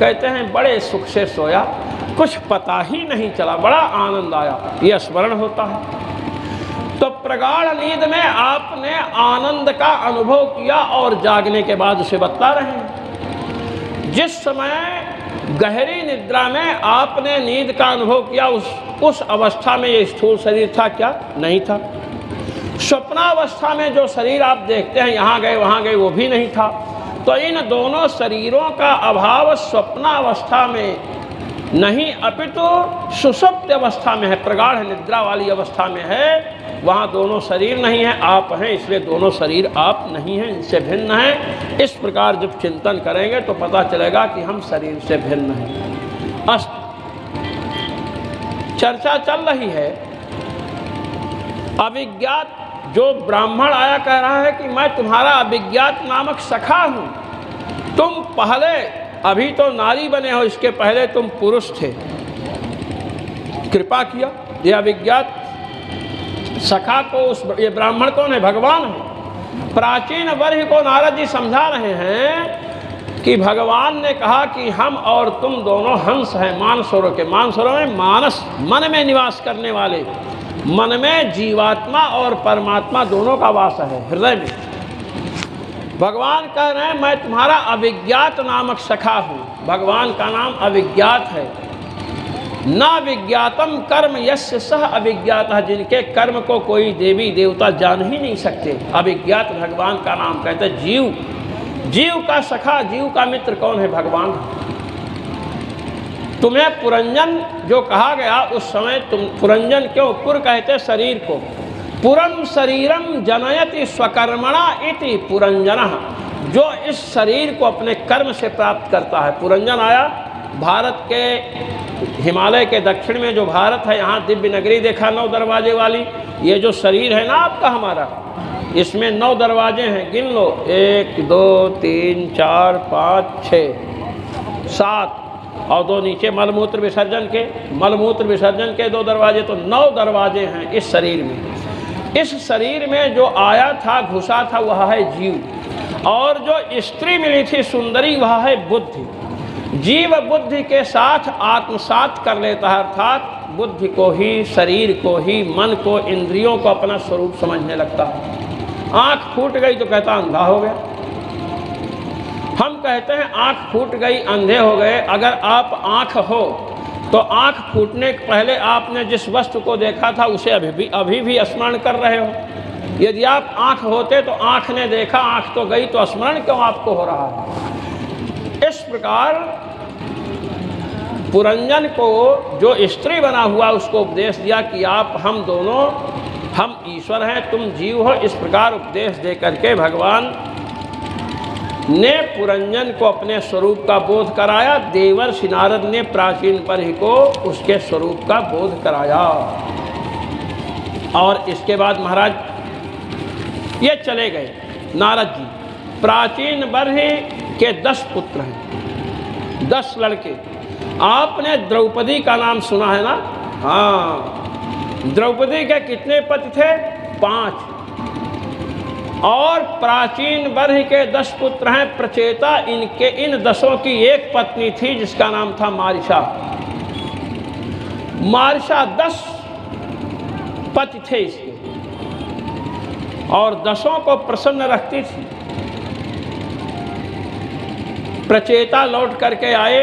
कहते हैं बड़े सुख से सोया, कुछ पता ही नहीं चला, बड़ा आनंद आया, यह स्मरण होता है। तो प्रगाढ़ नींद में आपने आनंद का अनुभव किया और जागने के बाद उसे बता रहे हैं। जिस समय गहरी निद्रा में आपने नींद का अनुभव किया, उस अवस्था में ये स्थूल शरीर था क्या? नहीं था। स्वप्नावस्था में जो शरीर आप देखते हैं यहाँ गए वहाँ गए, वो भी नहीं था। तो इन दोनों शरीरों का अभाव स्वप्नावस्था में नहीं, अपितु सुषुप्त अवस्था में है, प्रगाढ़ निद्रा वाली अवस्था में है। वहाँ दोनों शरीर नहीं है, आप हैं, इसलिए दोनों शरीर आप नहीं हैं, इनसे भिन्न हैं। इस प्रकार जब चिंतन करेंगे तो पता चलेगा कि हम शरीर से भिन्न हैं। चर्चा चल रही है अभिज्ञात। जो ब्राह्मण आया कह रहा है कि मैं तुम्हारा अभिज्ञात नामक सखा हूँ, तुम पहले अभी तो नारी बने हो, इसके पहले तुम पुरुष थे, कृपा किया। यह अभिज्ञात सखा को ये ब्राह्मण कौन है? भगवान है। प्राचीन वर्ष को नारद जी समझा रहे हैं कि भगवान ने कहा कि हम और तुम दोनों हंस हैं मानसरोवर के। मानसरोवर में मानस, मन में निवास करने वाले, मन में जीवात्मा और परमात्मा दोनों का वास है, हृदय में। भगवान कह रहे हैं मैं तुम्हारा अविज्ञात नामक सखा हूँ। भगवान का नाम अविज्ञात है। ना विज्ञातम कर्म यस्य सह अविज्ञात, जिनके कर्म को कोई देवी देवता जान ही नहीं सकते, अविज्ञात भगवान का नाम। कहते जीव, जीव का सखा, जीव का मित्र कौन है? भगवान। तुम्हें पुरंजन जो कहा गया उस समय, तुम पुरंजन क्यों? पुर कहते शरीर को, पुरम शरीरम जनयति स्वकर्मणा इति पुरंजनः, जो इस शरीर को अपने कर्म से प्राप्त करता है। पुरंजन आया भारत के हिमालय के दक्षिण में जो भारत है, यहाँ दिव्य नगरी देखा 9 दरवाजे वाली, ये जो शरीर है ना आपका हमारा, इसमें 9 दरवाजे हैं, गिन लो, 1 2 3 4 5 6 7, और 2 नीचे मलमूत्र विसर्जन के, मलमूत्र विसर्जन के 2 दरवाजे, तो 9 दरवाजे हैं इस शरीर में। इस शरीर में जो आया था, घुसा था, वह है जीव, और जो स्त्री मिली थी सुंदरी, वह है बुद्धि। जीव बुद्धि के साथ आत्मसात कर लेता है, अर्थात बुद्धि को ही, शरीर को ही, मन को, इंद्रियों को अपना स्वरूप समझने लगता है। आँख फूट गई तो कहता अंधा हो गया। हम कहते हैं आँख फूट गई, अंधे हो गए। अगर आप आँख हो तो आँख फूटने के पहले आपने जिस वस्तु को देखा था उसे अभी भी स्मरण कर रहे हो। यदि आप आँख होते तो आँख ने देखा, आँख तो गई, तो स्मरण क्यों आपको हो रहा है? इस प्रकार पुरंजन को जो स्त्री बना हुआ उसको उपदेश दिया कि आप, हम दोनों, हम ईश्वर हैं, तुम जीव हो। इस प्रकार उपदेश दे करके भगवान ने पुरंजन को अपने स्वरूप का बोध कराया। देवर्षि नारद ने प्राचीन बर्हि को उसके स्वरूप का बोध कराया। और इसके बाद महाराज ये चले गए नारद जी। प्राचीन बर्हि के 10 पुत्र हैं, 10 लड़के। आपने द्रौपदी का नाम सुना है ना? हाँ, द्रौपदी के कितने पति थे? 5। और प्राचीन बर्हि के 10 पुत्र हैं प्रचेता। इनके इन 10 की एक पत्नी थी जिसका नाम था मारिशा। मारिशा 10 पति थे इसके, और 10 को प्रसन्न रखती थी। प्रचेता लौट करके आए।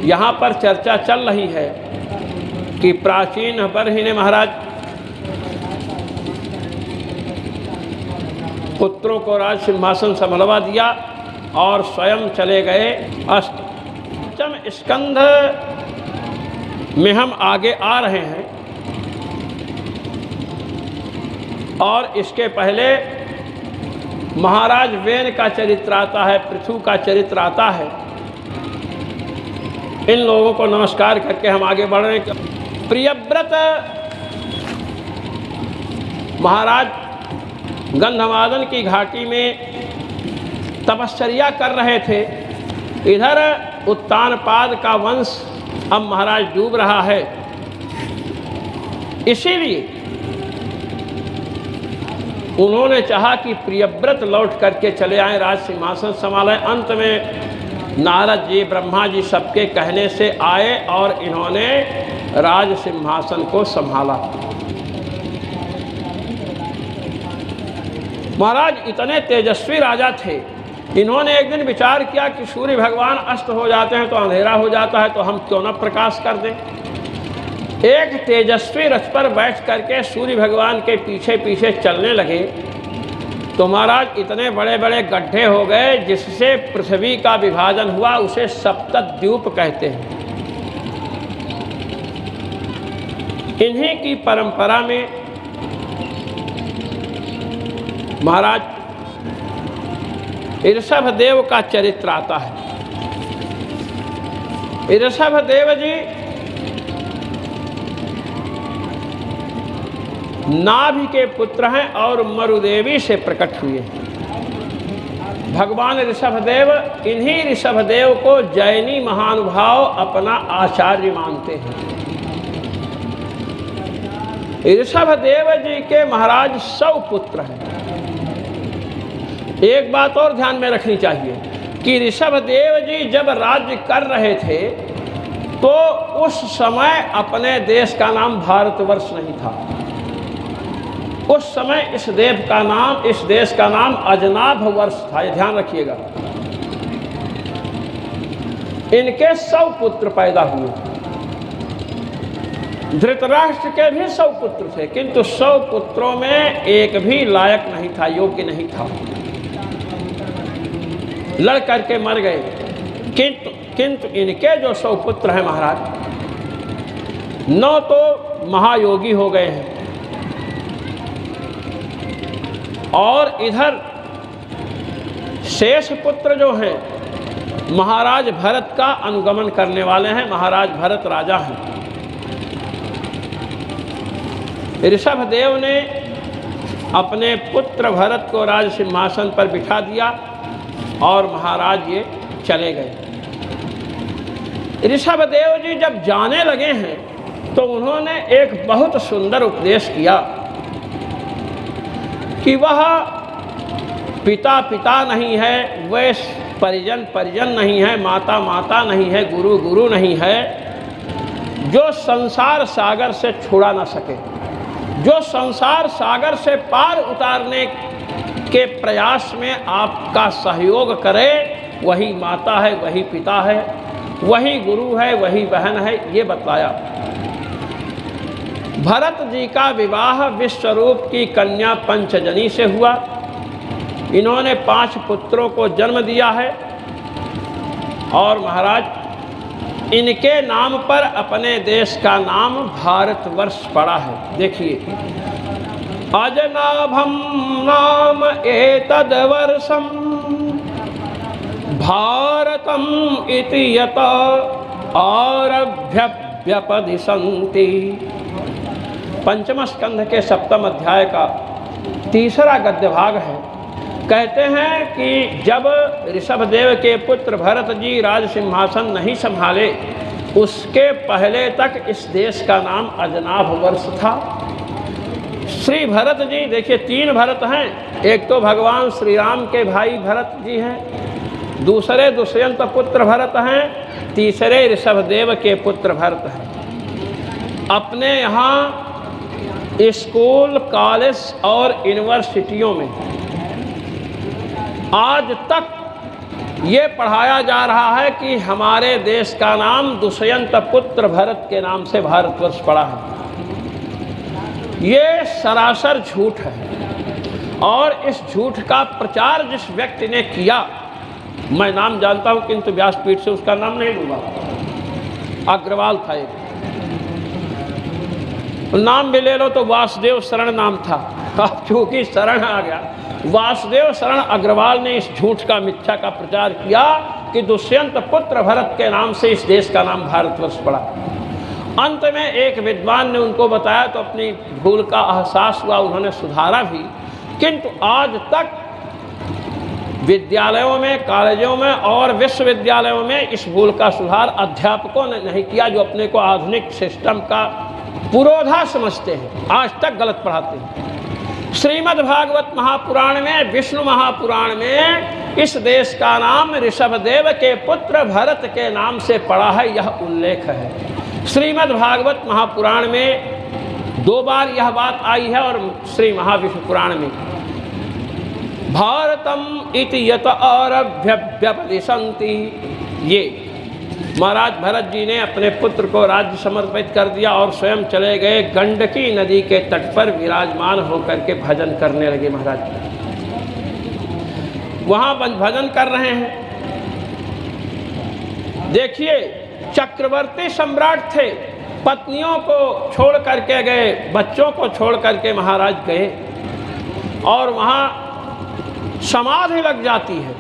यहाँ पर चर्चा चल रही है कि प्राचीन बर्हि ने महाराज पुत्रों को राज सिंहासन संभलवा दिया और स्वयं चले गए। अष्टम स्कंध में हम आगे आ रहे हैं, और इसके पहले महाराज वेन का चरित्र आता है, पृथु का चरित्र आता है। इन लोगों को नमस्कार करके हम आगे बढ़ रहे हैं। प्रियव्रत महाराज गंधमादन की घाटी में तपश्चर्या कर रहे थे। इधर उत्तानपाद का वंश अब महाराज डूब रहा है। इसीलिए उन्होंने चाहा कि प्रियव्रत लौट करके चले आए, राज सिंहासन संभालें। अंत में नारद जी, ब्रह्मा जी सबके कहने से आए और इन्होंने राज सिंहासन को संभाला। महाराज इतने तेजस्वी राजा थे, इन्होंने एक दिन विचार किया कि सूर्य भगवान अस्त हो जाते हैं तो अंधेरा हो जाता है, तो हम क्यों न प्रकाश कर दें। एक तेजस्वी रथ पर बैठ करके सूर्य भगवान के पीछे पीछे चलने लगे, तो महाराज इतने बड़े बड़े गड्ढे हो गए जिससे पृथ्वी का विभाजन हुआ। उसे सप्तद्वीप कहते हैं। इन्हीं की परंपरा में महाराज ऋषभदेव का चरित्र आता है। ऋषभदेव जी नाभि के पुत्र हैं और मरुदेवी से प्रकट हुए हैं। भगवान ऋषभदेव, इन्हीं ऋषभदेव को जैनी महानुभाव अपना आचार्य मानते हैं। ऋषभदेव जी के महाराज 100 पुत्र हैं। एक बात और ध्यान में रखनी चाहिए कि ऋषभदेव जी जब राज्य कर रहे थे तो उस समय अपने देश का नाम भारतवर्ष नहीं था। उस समय इस देश का नाम अजनाभ वर्ष था, ये ध्यान रखिएगा। इनके 100 पुत्र पैदा हुए। धृतराष्ट्र के भी 100 पुत्र थे, किंतु 100 पुत्रों में एक भी लायक नहीं था, योग्य नहीं था, लड़ करके मर गए। किंतु इनके जो 100 पुत्र हैं महाराज, 9 तो महायोगी हो गए हैं, और इधर शेष पुत्र जो हैं महाराज भरत का अनुगमन करने वाले हैं। महाराज भरत राजा हैं। ऋषभदेव ने अपने पुत्र भरत को राज सिंहासन पर बिठा दिया और महाराज ये चले गए। ऋषभदेव जी जब जाने लगे हैं तो उन्होंने एक बहुत सुंदर उपदेश किया कि वह पिता पिता नहीं है, वैश्य परिजन नहीं है, माता माता नहीं है, गुरु गुरु नहीं है, जो संसार सागर से छुड़ा ना सके, जो संसार सागर से पार उतारने के प्रयास में आपका सहयोग करे, वही माता है, वही पिता है, वही गुरु है, वही बहन है, ये बतलाया। भरत जी का विवाह विश्वरूप की कन्या पंचजनी से हुआ। इन्होंने 5 पुत्रों को जन्म दिया है और महाराज इनके नाम पर अपने देश का नाम भारतवर्ष पड़ा है। देखिए, अजनाभम नाम एतद् वर्षम भारतम इति यत आरभ्य व्यपदिशन्ति। पंचम स्कंध के 7वें अध्याय का 3रा गद्य भाग है। कहते हैं कि जब ऋषभदेव के पुत्र भरत जी राज सिंहासन नहीं संभाले, उसके पहले तक इस देश का नाम अजनाभ वर्ष था। श्री भरत जी, देखिए 3 भरत हैं। एक तो भगवान श्री राम के भाई भरत जी हैं, दूसरे दुष्यंत पुत्र भरत हैं, तीसरे ऋषभदेव के पुत्र भरत हैं। अपने यहाँ स्कूल, कॉलेज और यूनिवर्सिटियों में आज तक ये पढ़ाया जा रहा है कि हमारे देश का नाम दुष्यंत पुत्र भरत के नाम से भारतवर्ष पड़ा है। ये सरासर झूठ है, और इस झूठ का प्रचार जिस व्यक्ति ने किया, मैं नाम जानता हूं किंतु व्यासपीठ से उसका नाम नहीं लूँगा, अग्रवाल था एक, नाम भी ले लो तो वासुदेव शरण नाम था। अब चूंकि शरण आ गया, वासुदेव शरण अग्रवाल ने इस झूठ का, मिथ्या का प्रचार किया कि दुष्यंत पुत्र भरत के नाम से इस देश का नाम भारतवर्ष पड़ा। अंत में एक विद्वान ने उनको बताया तो अपनी भूल का एहसास हुआ, उन्होंने सुधारा भी। किंतु आज तक विद्यालयों में, कॉलेजों में और विश्वविद्यालयों में इस भूल का सुधार अध्यापकों ने नहीं किया, जो अपने को आधुनिक सिस्टम का पुरोधा समझते हैं, आज तक गलत पढ़ाते हैं। श्रीमद् भागवत महापुराण में, विष्णु महापुराण में इस देश का नाम ऋषभदेव के पुत्र भरत के नाम से पड़ा है, यह उल्लेख है। श्रीमद् भागवत महापुराण में 2 बार यह बात आई है, और श्री महाविष्णु पुराण में भारतम इति यत आरभ्य व्यपदिशन्ति। ये महाराज भरत जी ने अपने पुत्र को राज्य समर्पित कर दिया और स्वयं चले गए गंडकी नदी के तट पर विराजमान होकर के भजन करने लगे। महाराज वहाँ भजन कर रहे हैं। देखिए, चक्रवर्ती सम्राट थे, पत्नियों को छोड़ करके गए, बच्चों को छोड़ करके महाराज गए, और वहाँ समाधि लग जाती है।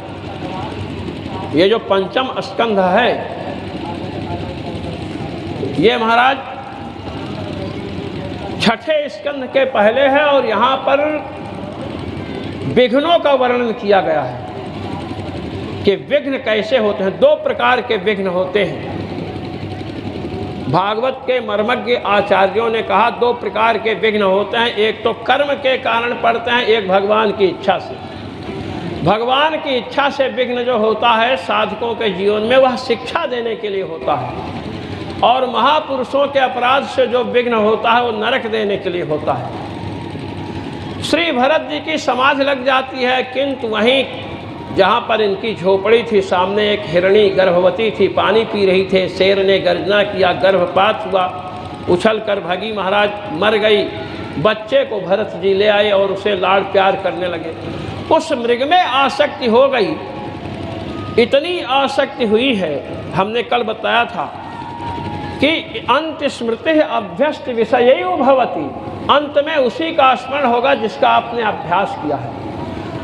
ये जो पंचम स्कंध है, ये महाराज 6ठे स्कंध के पहले है, और यहाँ पर विघ्नों का वर्णन किया गया है कि विघ्न कैसे होते हैं। 2 प्रकार के विघ्न होते हैं। भागवत के मर्मज्ञ आचार्यों ने कहा 2 प्रकार के विघ्न होते हैं। एक तो कर्म के कारण पड़ते हैं, एक भगवान की इच्छा से। भगवान की इच्छा से विघ्न जो होता है साधकों के जीवन में, वह शिक्षा देने के लिए होता है, और महापुरुषों के अपराध से जो विघ्न होता है वो नरक देने के लिए होता है। श्री भरत जी की समाधि लग जाती है, किंतु वहीं जहाँ पर इनकी झोपड़ी थी सामने एक हिरणी गर्भवती थी, पानी पी रही थे। शेर ने गर्जना किया, गर्भपात हुआ, उछल कर भागी, महाराज मर गई। बच्चे को भरत जी ले आए और उसे लाड़ प्यार करने लगे। उस मृग में आसक्ति हो गई, इतनी आसक्ति हुई है, हमने कल बताया था कि अंत स्मृति अभ्यस्त विषय भवति, अंत में उसी का स्मरण होगा जिसका आपने अभ्यास किया है।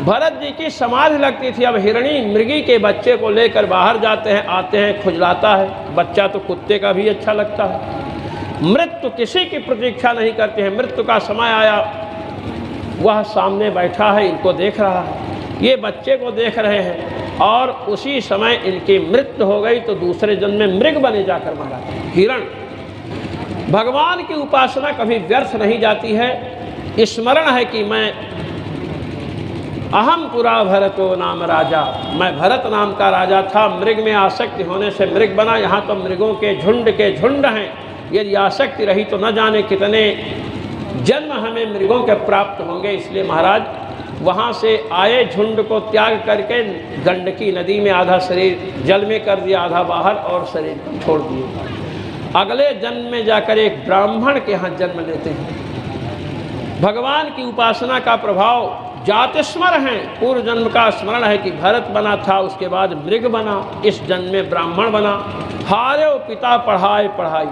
भरत जी की समाधि लगती थी। अब हिरणी मृगी के बच्चे को लेकर बाहर जाते हैं, आते हैं, खुजलाता है। बच्चा तो कुत्ते का भी अच्छा लगता है। मृत्यु किसी की प्रतीक्षा नहीं करते हैं। मृत्यु का समय आया, वह सामने बैठा है, इनको देख रहा है, ये बच्चे को देख रहे हैं, और उसी समय इनकी मृत्यु हो गई तो दूसरे जन्म में मृग बने जाकर महाराज हिरण। भगवान की उपासना कभी व्यर्थ नहीं जाती है। स्मरण है कि मैं अहम पुरा भरतो नाम राजा, मैं भरत नाम का राजा था। मृग में आसक्ति होने से मृग बना। यहाँ तो मृगों के झुंड हैं। यदि आसक्ति रही तो न जाने कितने जन्म हमें मृगों के प्राप्त होंगे। इसलिए महाराज वहाँ से आए, झुंड को त्याग करके गंडकी नदी में आधा शरीर जल में कर दिया, आधा बाहर, और शरीर को छोड़ दिए। अगले जन्म में जाकर एक ब्राह्मण के यहाँ जन्म लेते हैं। भगवान की उपासना का प्रभाव जातिस्मर हैं। पूर्व जन्म का स्मरण है कि भरत बना था, उसके बाद मृग बना, इस जन्म में ब्राह्मण बना। हारे पिता पढ़ाए पढ़ाई,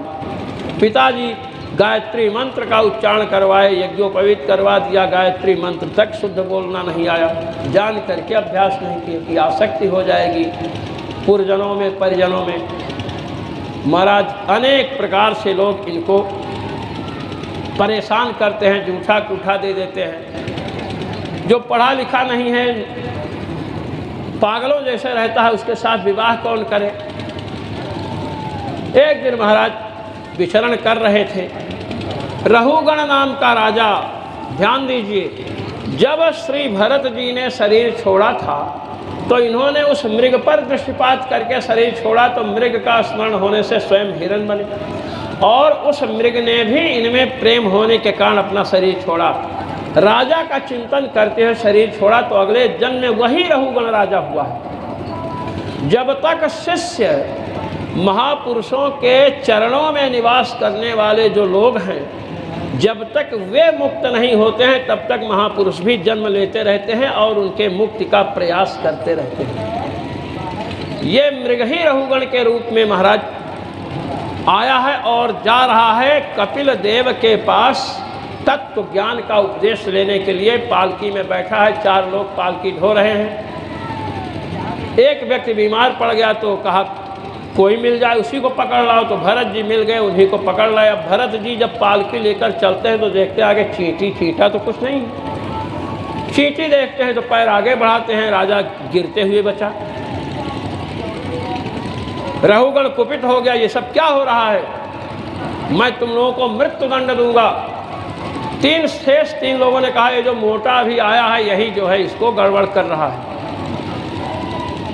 पिताजी गायत्री मंत्र का उच्चारण करवाए, यज्ञोपवीत करवा दिया, गायत्री मंत्र तक शुद्ध बोलना नहीं आया। जान करके अभ्यास नहीं किया कि आसक्ति हो जाएगी पूर्वजनों में, परिजनों में। महाराज अनेक प्रकार से लोग इनको परेशान करते हैं, जूठा कूठा दे देते हैं। जो पढ़ा लिखा नहीं है, पागलों जैसे रहता है, उसके साथ विवाह कौन करे। एक दिन महाराज विचरण कर रहे थे, रहुगण नाम का राजा, ध्यान दीजिए, जब श्री भरत जी ने शरीर छोड़ा था तो इन्होंने उस मृग पर दृष्टिपात करके शरीर छोड़ा, तो मृग का स्मरण होने से स्वयं हिरण बने, और उस मृग ने भी इनमें प्रेम होने के कारण अपना शरीर छोड़ा। राजा का चिंतन करते हुए शरीर छोड़ा, तो अगले जन्म में वही रहुगण राजा हुआ है। जब तक शिष्य महापुरुषों के चरणों में निवास करने वाले जो लोग हैं, जब तक वे मुक्त नहीं होते हैं, तब तक महापुरुष भी जन्म लेते रहते हैं और उनके मुक्ति का प्रयास करते रहते हैं। ये मृग ही रहुगण के रूप में महाराज आया है और जा रहा है कपिल देव के पास तत्व ज्ञान का उपदेश लेने के लिए। पालकी में बैठा है, 4 लोग पालकी ढो रहे हैं। एक व्यक्ति बीमार पड़ गया तो कहा कोई मिल जाए उसी को पकड़ लाओ, तो भरत जी मिल गए, उन्हीं को पकड़ लाया। भरत जी जब पालकी लेकर चलते हैं तो देखते आगे चींटी, चींटा तो कुछ नहीं, चींटी देखते हैं तो पैर आगे बढ़ाते हैं, राजा गिरते हुए बचा। रहुगण कुपित हो गया, ये सब क्या हो रहा है, मैं तुम लोगों को मृत्यु दंड दूंगा। 3 लोगों ने कहा ये जो मोटा अभी आया है यही जो है इसको गड़बड़ कर रहा है।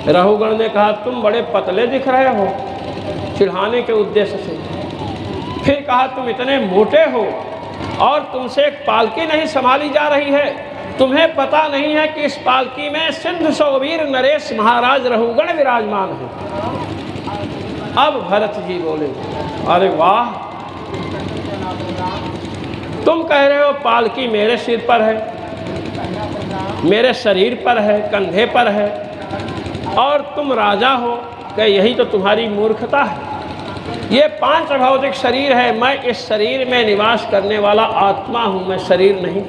रहुगण ने कहा तुम बड़े पतले दिख रहे हो, चिढ़ाने के उद्देश्य से। फिर कहा तुम इतने मोटे हो और तुमसे एक पालकी नहीं संभाली जा रही है, तुम्हें पता नहीं है कि इस पालकी में सिंधु सौवीर नरेश महाराज रहुगण विराजमान है। अब भरत जी बोले अरे वाह, तुम कह रहे हो पालकी मेरे सिर पर है, मेरे शरीर पर है, कंधे पर है, और तुम राजा हो, क्या यही तो तुम्हारी मूर्खता है। ये 5 भौतिक शरीर है, मैं इस शरीर में निवास करने वाला आत्मा हूँ, मैं शरीर नहीं।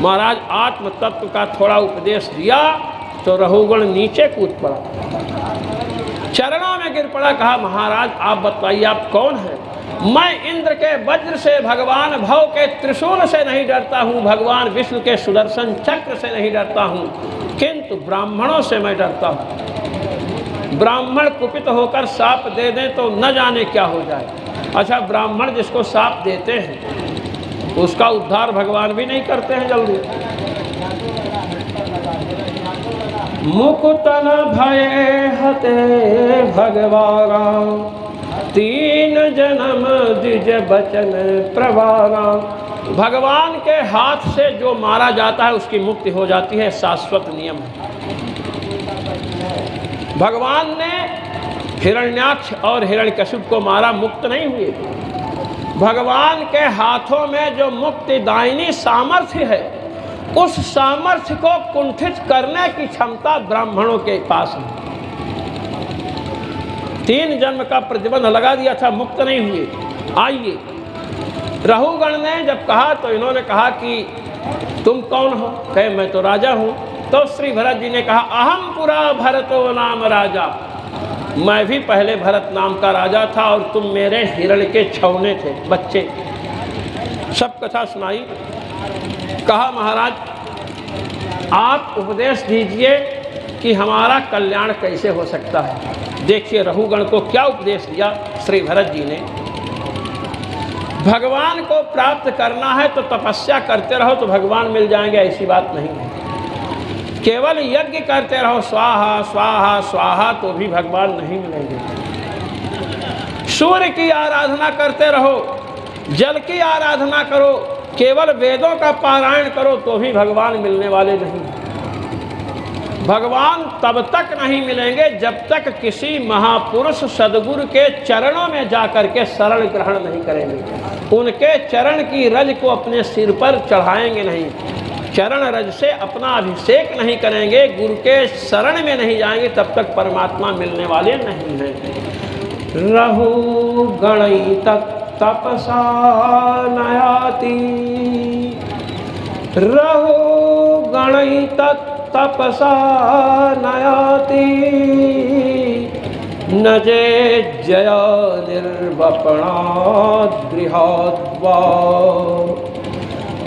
महाराज आत्म तत्व का थोड़ा उपदेश दिया तो रहुगण नीचे कूद पड़ा, चरणों में गिर पड़ा। कहा महाराज आप बताइए आप कौन है। मैं इंद्र के वज्र से, भगवान भव के त्रिशूल से नहीं डरता हूँ, भगवान विष्णु के सुदर्शन चक्र से नहीं डरता हूँ, किंतु ब्राह्मणों से मैं डरता हूँ। ब्राह्मण कुपित होकर शाप दे दें तो न जाने क्या हो जाए। अच्छा, ब्राह्मण जिसको शाप देते हैं उसका उद्धार भगवान भी नहीं करते हैं जल्दी। मुकुतन भय हते भगवान तीन जन्म द्विज बचन प्रवारा। भगवान के हाथ से जो मारा जाता है उसकी मुक्ति हो जाती है, शाश्वत नियम है। भगवान ने हिरण्याक्ष और हिरण्यकशिप को मारा, मुक्त नहीं हुए। भगवान के हाथों में जो मुक्तिदायिनी सामर्थ्य है, उस सामर्थ्य को कुंठित करने की क्षमता ब्राह्मणों के पास है। 3 जन्म का प्रतिबंध लगा दिया था, मुक्त नहीं हुए। आइए, रहुगण ने जब कहा तो इन्होंने कहा कि तुम कौन हो? कहे मैं तो राजा हूँ। तो श्री भरत जी ने कहा अहम पुरा भरतो नाम राजा, मैं भी पहले भरत नाम का राजा था और तुम मेरे हिरण के छौने थे, बच्चे। सब कथा सुनाई। कहा महाराज आप उपदेश दीजिए कि हमारा कल्याण कैसे हो सकता है। देखिए रहुगण को क्या उपदेश दिया श्री भरत जी ने। भगवान को प्राप्त करना है तो तपस्या करते रहो तो भगवान मिल जाएंगे, ऐसी बात नहीं है। केवल यज्ञ करते रहो स्वाहा स्वाहा स्वाहा तो भी भगवान नहीं मिलेंगे। सूर्य की आराधना करते रहो, जल की आराधना करो, केवल वेदों का पारायण करो तो भी भगवान मिलने वाले नहीं। भगवान तब तक नहीं मिलेंगे जब तक किसी महापुरुष सद्गुरु के चरणों में जाकर के शरण ग्रहण नहीं करेंगे, उनके चरण की रज को अपने सिर पर चढ़ाएंगे नहीं, चरण रज से अपना अभिषेक नहीं करेंगे, गुरु के शरण में नहीं जाएंगे, तब तक परमात्मा मिलने वाले नहीं हैं। रहु गणई तपसा नयाति, रहु गणई तपसा नयाति, न जे जया निर्वपणात् गृहाद्वा,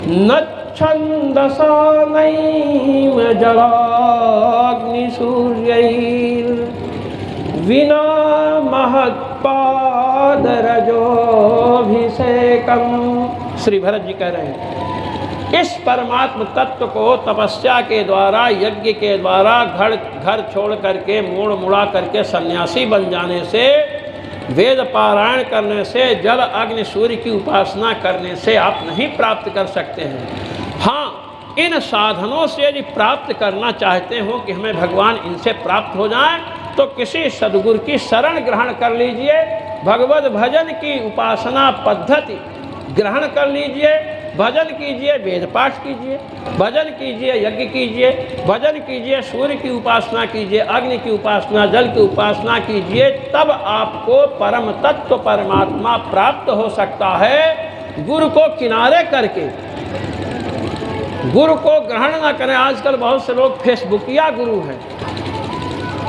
न छन्दसा नैव जलाग्नि सूर्यैर्, विना महत्पादरजोभिषेकम्। श्री भरत जी कह रहे हैं इस परमात्म तत्व को तपस्या के द्वारा, यज्ञ के द्वारा, घर छोड़ करके, मोड़ मुड़ा करके सन्यासी बन जाने से, वेद पारायण करने से, जल अग्नि सूर्य की उपासना करने से आप नहीं प्राप्त कर सकते हैं। हाँ, इन साधनों से यदि प्राप्त करना चाहते हो कि हमें भगवान इनसे प्राप्त हो जाए तो किसी सद्गुरु की शरण ग्रहण कर लीजिए, भगवत भजन की उपासना पद्धति ग्रहण कर लीजिए, भजन कीजिए, वेद पाठ कीजिए, भजन कीजिए, यज्ञ कीजिए, भजन कीजिए, सूर्य की उपासना कीजिए, अग्नि की उपासना, जल की उपासना कीजिए, तब आपको परम तत्व परमात्मा प्राप्त हो सकता है। गुरु को किनारे करके, गुरु को ग्रहण न करें। आजकल बहुत से लोग फेसबुकिया गुरु हैं,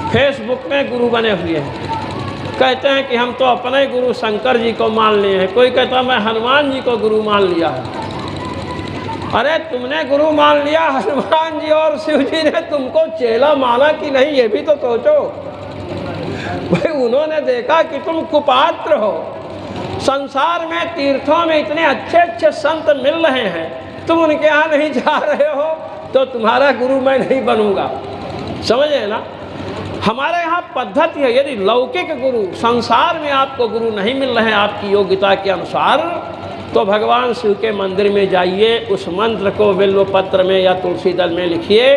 फेसबुक में गुरु बने हुए हैं, कहते हैं कि हम तो अपने गुरु शंकर जी को मान लिए हैं, कोई कहता मैं हनुमान जी को गुरु मान लिया है। अरे तुमने गुरु मान लिया, हनुमान जी और शिव जी ने तुमको चेला माना कि नहीं, ये भी तो सोचो। भाई उन्होंने देखा कि तुम कुपात्र हो, संसार में तीर्थों में इतने अच्छे अच्छे संत मिल रहे हैं, तुम उनके यहाँ नहीं जा रहे हो तो तुम्हारा गुरु मैं नहीं बनूंगा। समझे ना, हमारे यहाँ पद्धति है, यदि लौकिक गुरु, संसार में आपको गुरु नहीं मिल रहे हैं आपकी योग्यता के अनुसार, तो भगवान शिव के मंदिर में जाइए, उस मंत्र को बिल्व पत्र में या तुलसी दल में लिखिए,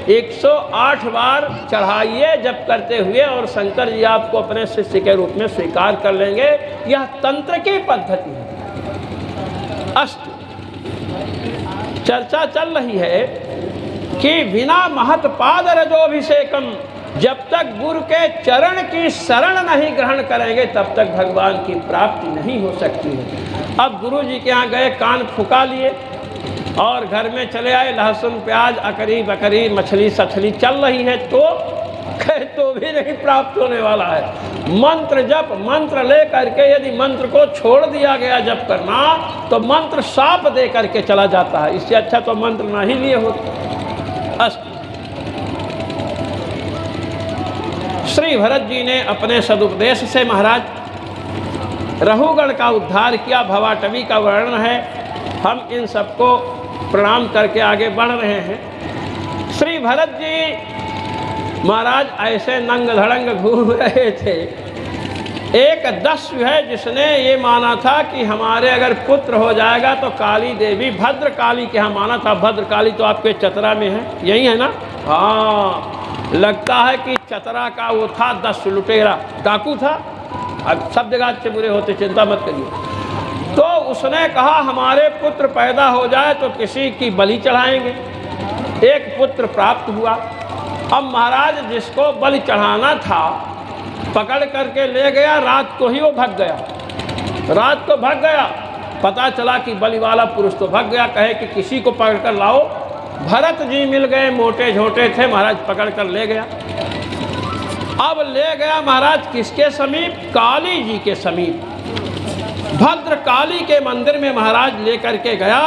108 बार चढ़ाइए जप करते हुए, और शंकर जी आपको अपने शिष्य के रूप में स्वीकार कर लेंगे। यह तंत्र की पद्धति है। अष्ट चर्चा चल रही है कि बिना महत्पाद रजोभिषेकम, जब तक गुरु के चरण की शरण नहीं ग्रहण करेंगे तब तक भगवान की प्राप्ति नहीं हो सकती है। अब गुरु जी के यहाँ गए, कान फुका लिए और घर में चले आए, लहसुन प्याज अकरी बकरी मछली सछली चल रही है तो भी नहीं प्राप्त होने वाला है। मंत्र जप, मंत्र ले करके यदि मंत्र को छोड़ दिया गया जप करना तो मंत्र साप दे करके चला जाता है, इससे अच्छा तो मंत्र ना ही लिए होते। श्री भरत जी ने अपने सदुपदेश से महाराज रहुगण का उद्धार किया। भवाटवी का वर्णन है, हम इन सबको प्रणाम करके आगे बढ़ रहे हैं। श्री भरत जी महाराज ऐसे नंग धड़ंग घूम रहे थे, एक दस्यु है जिसने ये माना था कि हमारे अगर पुत्र हो जाएगा तो काली देवी भद्र काली के यहाँ माना था। भद्र काली तो आपके चतरा में है, यही है ना? हाँ, लगता है कि चतरा का वो था दस्यु, लुटेरा, डाकू था। अब सब जगह अच्छे बुरे होते, चिंता मत करिए। तो उसने कहा हमारे पुत्र पैदा हो जाए तो किसी की बलि चढ़ाएंगे। एक पुत्र प्राप्त हुआ। अब महाराज जिसको बलि चढ़ाना था पकड़ करके ले गया, रात को ही वो भाग गया। रात को भाग गया, पता चला कि बलि वाला पुरुष तो भाग गया। कहे कि किसी को पकड़ कर लाओ। भरत जी मिल गए, मोटे झोटे थे, महाराज पकड़ कर ले गया। अब ले गया महाराज किसके समीप? काली जी के समीप। भद्र काली के मंदिर में महाराज ले करके गया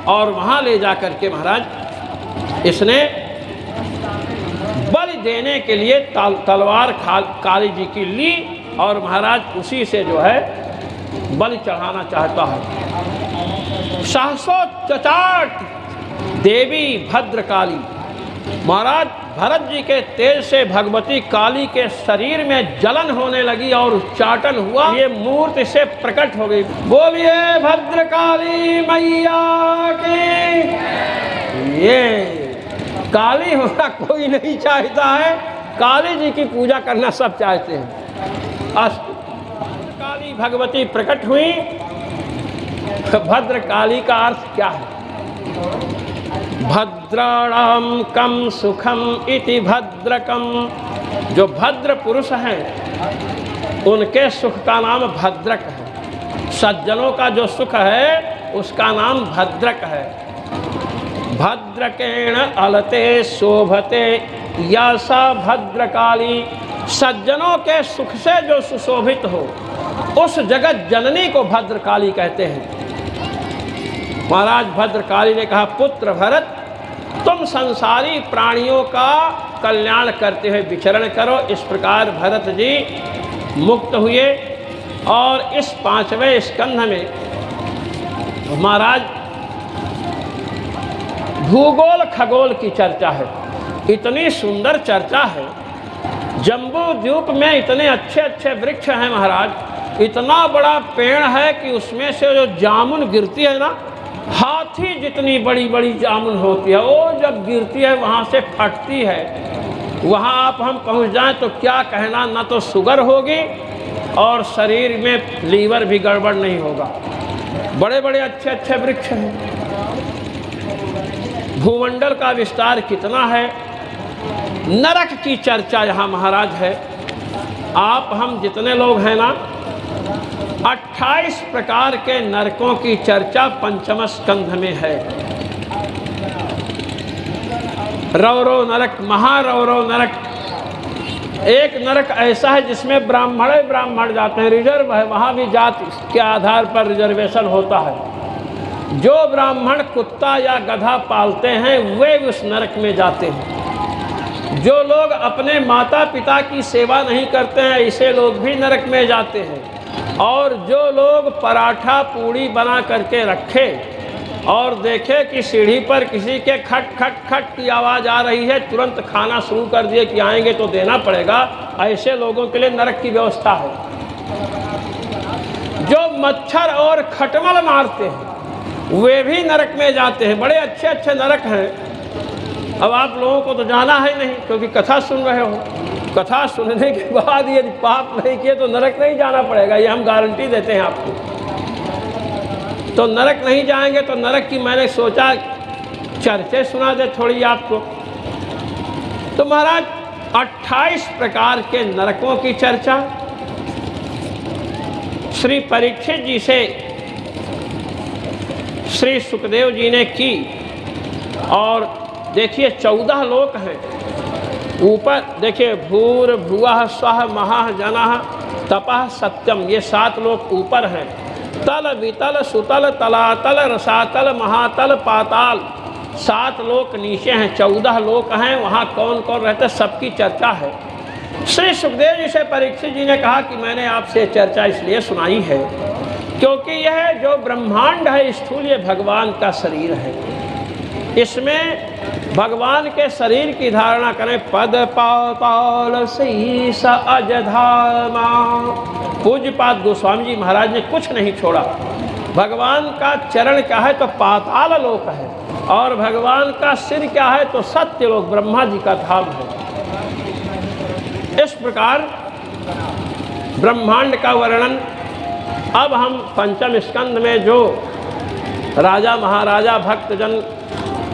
और वहाँ ले जा करके महाराज इसने बलि देने के लिए तलवार काली जी की ली और महाराज उसी से जो है बलि चढ़ाना चाहता है। सहसो चचाट देवी भद्र काली। महाराज भरत जी के तेज से भगवती काली के शरीर में जलन होने लगी और उच्चाटन हुआ। ये मूर्ति से प्रकट हो गई। बोलिए भद्र काली मैया की। ये काली होना कोई नहीं चाहता है, काली जी की पूजा करना सब चाहते हैं। अस्तु, काली भगवती प्रकट हुई। भद्र काली का अर्थ क्या है? भद्राणाम कम सुखम इति भद्रकम। जो भद्र पुरुष हैं उनके सुख का नाम भद्रक है। सज्जनों का जो सुख है उसका नाम भद्रक है। भद्रकेण अलते शोभते यासा भद्रकाली। सज्जनों के सुख से जो सुशोभित हो उस जगत जननी को भद्रकाली कहते हैं। महाराज भद्रकाली ने कहा पुत्र भरत, तुम संसारी प्राणियों का कल्याण करते हुए विचरण करो। इस प्रकार भरत जी मुक्त हुए। और इस 5वें स्कंध में महाराज भूगोल खगोल की चर्चा है। इतनी सुंदर चर्चा है। जम्बू द्वीप में इतने अच्छे अच्छे वृक्ष हैं महाराज। इतना बड़ा पेड़ है कि उसमें से जो जामुन गिरती है ना, हाथी जितनी बड़ी बड़ी जामुन होती है, वो जब गिरती है वहाँ से फटती है। वहाँ आप हम पहुँच जाएं तो क्या कहना, ना तो शुगर होगी और शरीर में लीवर भी गड़बड़ नहीं होगा। बड़े बड़े अच्छे अच्छे वृक्ष हैं। भूमंडल का विस्तार कितना है। नरक की चर्चा यहाँ महाराज है। आप हम जितने लोग हैं ना, 28 प्रकार के नरकों की चर्चा 5वें स्कंध में है। रौरव नरक, महारौरव नरक। एक नरक ऐसा है जिसमें ब्राह्मण जाते हैं, रिजर्व है, वहाँ भी जाति के आधार पर रिजर्वेशन होता है। जो ब्राह्मण कुत्ता या गधा पालते हैं वे उस नरक में जाते हैं। जो लोग अपने माता पिता की सेवा नहीं करते हैं ऐसे लोग भी नरक में जाते हैं। और जो लोग पराठा पूड़ी बना करके रखे और देखे कि सीढ़ी पर किसी के खट खट खट की आवाज़ आ रही है, तुरंत खाना शुरू कर दिए कि आएंगे तो देना पड़ेगा, ऐसे लोगों के लिए नरक की व्यवस्था है। जो मच्छर और खटमल मारते हैं वे भी नरक में जाते हैं। बड़े अच्छे अच्छे नरक हैं। अब आप लोगों को तो जाना है नहीं क्योंकि कथा सुन रहे हो। कथा सुनने के बाद यदि पाप नहीं किए तो नरक नहीं जाना पड़ेगा, ये हम गारंटी देते हैं आपको। तो नरक नहीं जाएंगे तो नरक की मैंने सोचा चर्चे सुना दे थोड़ी आपको। तो महाराज 28 प्रकार के नरकों की चर्चा श्री परीक्षित जी से श्री सुखदेव जी ने की। और देखिए 14 लोक हैं। ऊपर देखिए भूर भुवः स्वः महः जनः तपः सत्यम, ये 7 लोक ऊपर हैं। तल वितल सुतल तलातल रसातल महातल पाताल, 7 लोक नीचे हैं। 14 लोक हैं। वहाँ कौन कौन रहते सबकी चर्चा है। श्री सुखदेव जी से परीक्षित जी ने कहा कि मैंने आपसे चर्चा इसलिए सुनाई है क्योंकि यह जो ब्रह्मांड है स्थूल, ये भगवान का शरीर है। इसमें भगवान के शरीर की धारणा करें। पद पाताल शीस अजधामा, पूज्यपाद गोस्वामी जी महाराज ने कुछ नहीं छोड़ा। भगवान का चरण क्या है तो पाताल लोक है, और भगवान का सिर क्या है तो सत्य लोक ब्रह्मा जी का धाम है। इस प्रकार ब्रह्मांड का वर्णन अब हम पंचम स्कंद में जो राजा महाराजा भक्तजन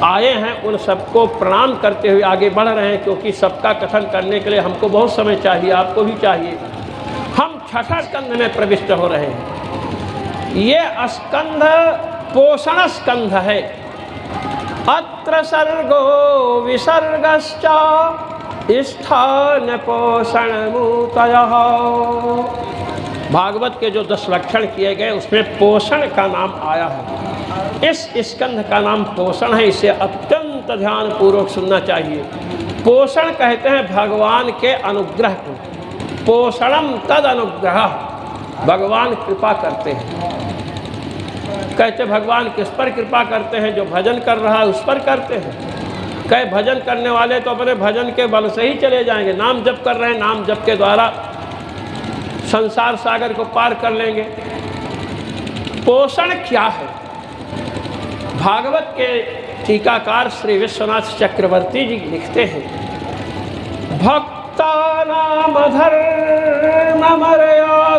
आए हैं उन सबको प्रणाम करते हुए आगे बढ़ रहे हैं, क्योंकि सबका कथन करने के लिए हमको बहुत समय चाहिए, आपको भी चाहिए। हम छठा स्कंद में प्रविष्ट हो रहे हैं। ये स्कंध पोषण स्कंध है। अत्र सर्गो विसर्गश्च स्थान पोषण मूतयः। भागवत के जो 10 लक्षण किए गए उसमें पोषण का नाम आया है। इस स्कंध का नाम पोषण है, इसे अत्यंत ध्यान पूर्वक सुनना चाहिए। पोषण कहते हैं भगवान के अनुग्रह को, पोषणम तद अनुग्रह, भगवान कृपा करते हैं। कहते भगवान किस पर कृपा करते हैं? जो भजन कर रहा है उस पर करते हैं। कहे भजन करने वाले तो अपने भजन के बल से ही चले जाएंगे, नाम जप कर रहे हैं, नाम जप के द्वारा संसार सागर को पार कर लेंगे। पोषण क्या है? भागवत के टीकाकार श्री विश्वनाथ चक्रवर्ती जी लिखते हैं, भक्तानाम धर्म मर्यादालंघिनामपि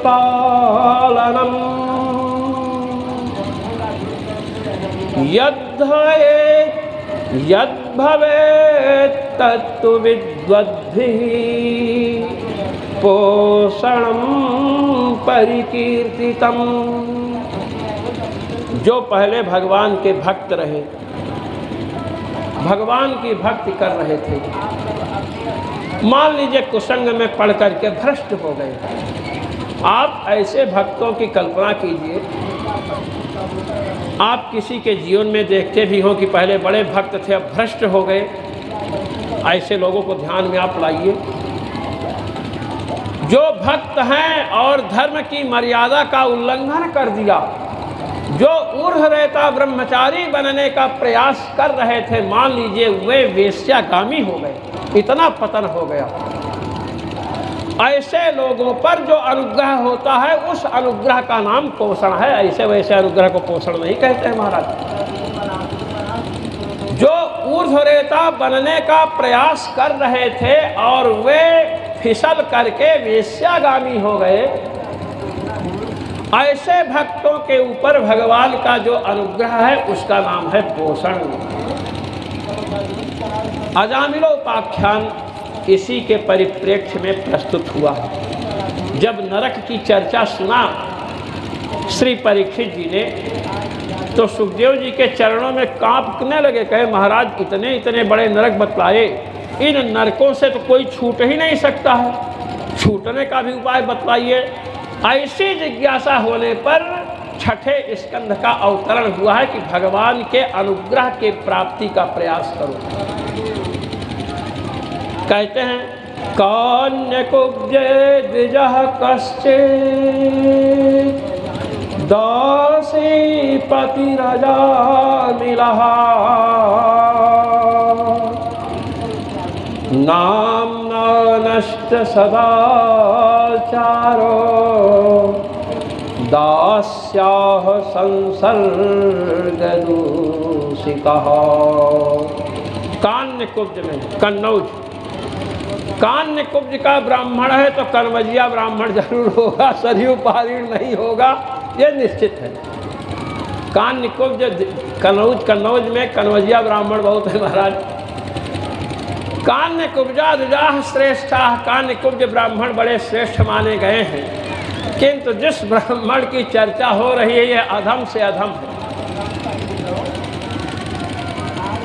पालनम् यद्भवेत् तत्तु विद्वद्भिः पोषणं परिकीर्तितम्। जो पहले भगवान के भक्त रहे, भगवान की भक्ति कर रहे थे, मान लीजिए कुसंग में पढ़ करके भ्रष्ट हो गए। आप ऐसे भक्तों की कल्पना कीजिए, आप किसी के जीवन में देखते भी हो कि पहले बड़े भक्त थे अब भ्रष्ट हो गए। ऐसे लोगों को ध्यान में आप लाइए। जो भक्त हैं और धर्म की मर्यादा का उल्लंघन कर दिया, जो ऊर्ध्वरेता ब्रह्मचारी बनने का प्रयास कर रहे थे, मान लीजिए वे वेश्यागामी हो गए, इतना पतन हो गया। ऐसे लोगों पर जो अनुग्रह होता है उस अनुग्रह का नाम पोषण है। ऐसे वैसे अनुग्रह को पोषण नहीं कहते हैं महाराज। जो ऊर्ध्वरेता बनने का प्रयास कर रहे थे और वे फिसल करके वेश्यागामी हो गए, ऐसे भक्तों के ऊपर भगवान का जो अनुग्रह है उसका नाम है पोषण। अजामिलोपाख्यान इसी के परिप्रेक्ष्य में प्रस्तुत हुआ। जब नरक की चर्चा सुना श्री परीक्षित जी ने, तो सुखदेव जी के चरणों में कांपने लगे। कहे महाराज इतने इतने बड़े नरक बतलाए, इन नरकों से तो कोई छूट ही नहीं सकता है, छूटने का भी उपाय बतलाइए। ऐसी जिज्ञासा होने पर छठे स्कंध का अवतरण हुआ है कि भगवान के अनुग्रह के प्राप्ति का प्रयास करो। कहते हैं कान्यकुब्जे द्विजः कश्चित् दासी पतिरजामिलः नाम्ना नष्ट सदाचारो दास्याः संसर्गदूषितः। कान्यकुब्ज में कन्नौज, कान्यकुब्ज का ब्राह्मण है तो कन्वजिया ब्राह्मण जरूर होगा, सरयू पारीण नहीं होगा, ये निश्चित है। कान्यकुब्ज कन्नौज में कन्वजिया ब्राह्मण बहुत है महाराज। कान्यकुब्जा द्विजाः श्रेष्ठाः, कान्यकुब्ज ब्राह्मण बड़े श्रेष्ठ माने गए हैं, किंतु जिस ब्राह्मण की चर्चा हो रही है यह अधम से अधम है।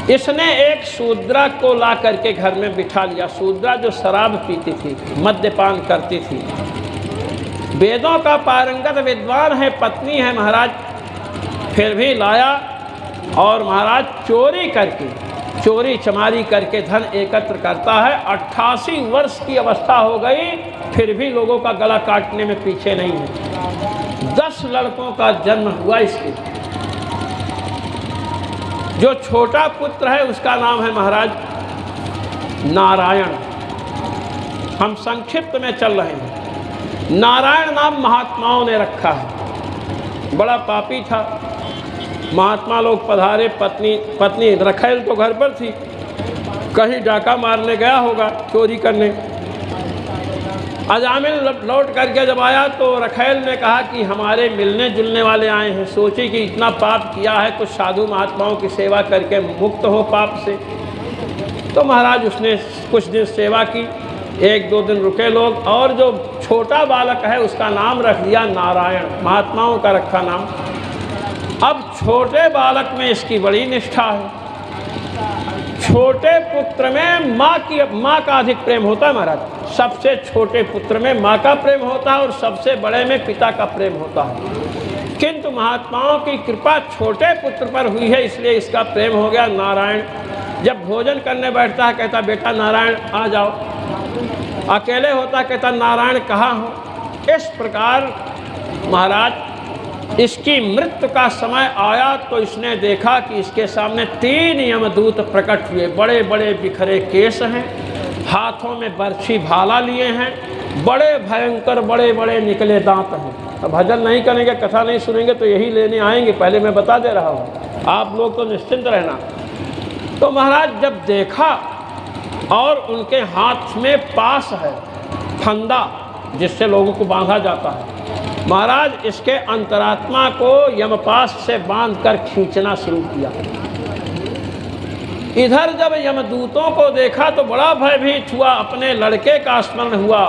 इसने एक शूद्रा को ला करके घर में बिठा लिया। शूद्रा जो शराब पीती थी, मद्यपान करती थी, वेदों का पारंगत विद्वान है, पत्नी है महाराज, फिर भी लाया और महाराज चोरी करके, चोरी चमारी करके धन एकत्र करता है। 88 वर्ष की अवस्था हो गई, फिर भी लोगों का गला काटने में पीछे नहीं है। 10 लड़कों का जन्म हुआ इसके। जो छोटा पुत्र है उसका नाम है महाराज नारायण। हम संक्षिप्त में चल रहे हैं। नारायण नाम महात्माओं ने रखा है। बड़ा पापी था। महात्मा लोग पधारे, पत्नी रखैल तो घर पर थी, कहीं डाका मारने गया होगा, चोरी करने। अजामिल लौट करके जब आया तो रखैल ने कहा कि हमारे मिलने जुलने वाले आए हैं, सोचे कि इतना पाप किया है कुछ साधु महात्माओं की सेवा करके मुक्त हो पाप से। तो महाराज उसने कुछ दिन सेवा की, 1-2 दिन रुके लोग, और जो छोटा बालक है उसका नाम रख दिया नारायण, महात्माओं का रखा नाम। अब छोटे बालक में इसकी बड़ी निष्ठा है। छोटे पुत्र में माँ का अधिक प्रेम होता है महाराज। सबसे छोटे पुत्र में माँ का प्रेम होता है और सबसे बड़े में पिता का प्रेम होता है। किंतु महात्माओं की कृपा छोटे पुत्र पर हुई है, इसलिए इसका प्रेम हो गया नारायण। जब भोजन करने बैठता है कहता बेटा नारायण आ जाओ, अकेले होता कहता नारायण कहाँ हो। इस प्रकार महाराज इसकी मृत्यु का समय आया तो इसने देखा कि इसके सामने 3 यमदूत प्रकट हुए। बड़े बड़े बिखरे केस हैं, हाथों में बर्छी भाला लिए हैं, बड़े भयंकर बड़े बड़े निकले दांत हैं। अब भजन नहीं करेंगे, कथा नहीं सुनेंगे तो यही लेने आएंगे, पहले मैं बता दे रहा हूँ, आप लोग तो निश्चिंत रहना। तो महाराज जब देखा और उनके हाथ में पास है फंदा जिससे लोगों को बांधा जाता है, महाराज इसके अंतरात्मा को यमपाश से बांधकर खींचना शुरू किया। इधर जब यमदूतों को देखा तो बड़ा भयभीत हुआ, अपने लड़के का स्मरण हुआ।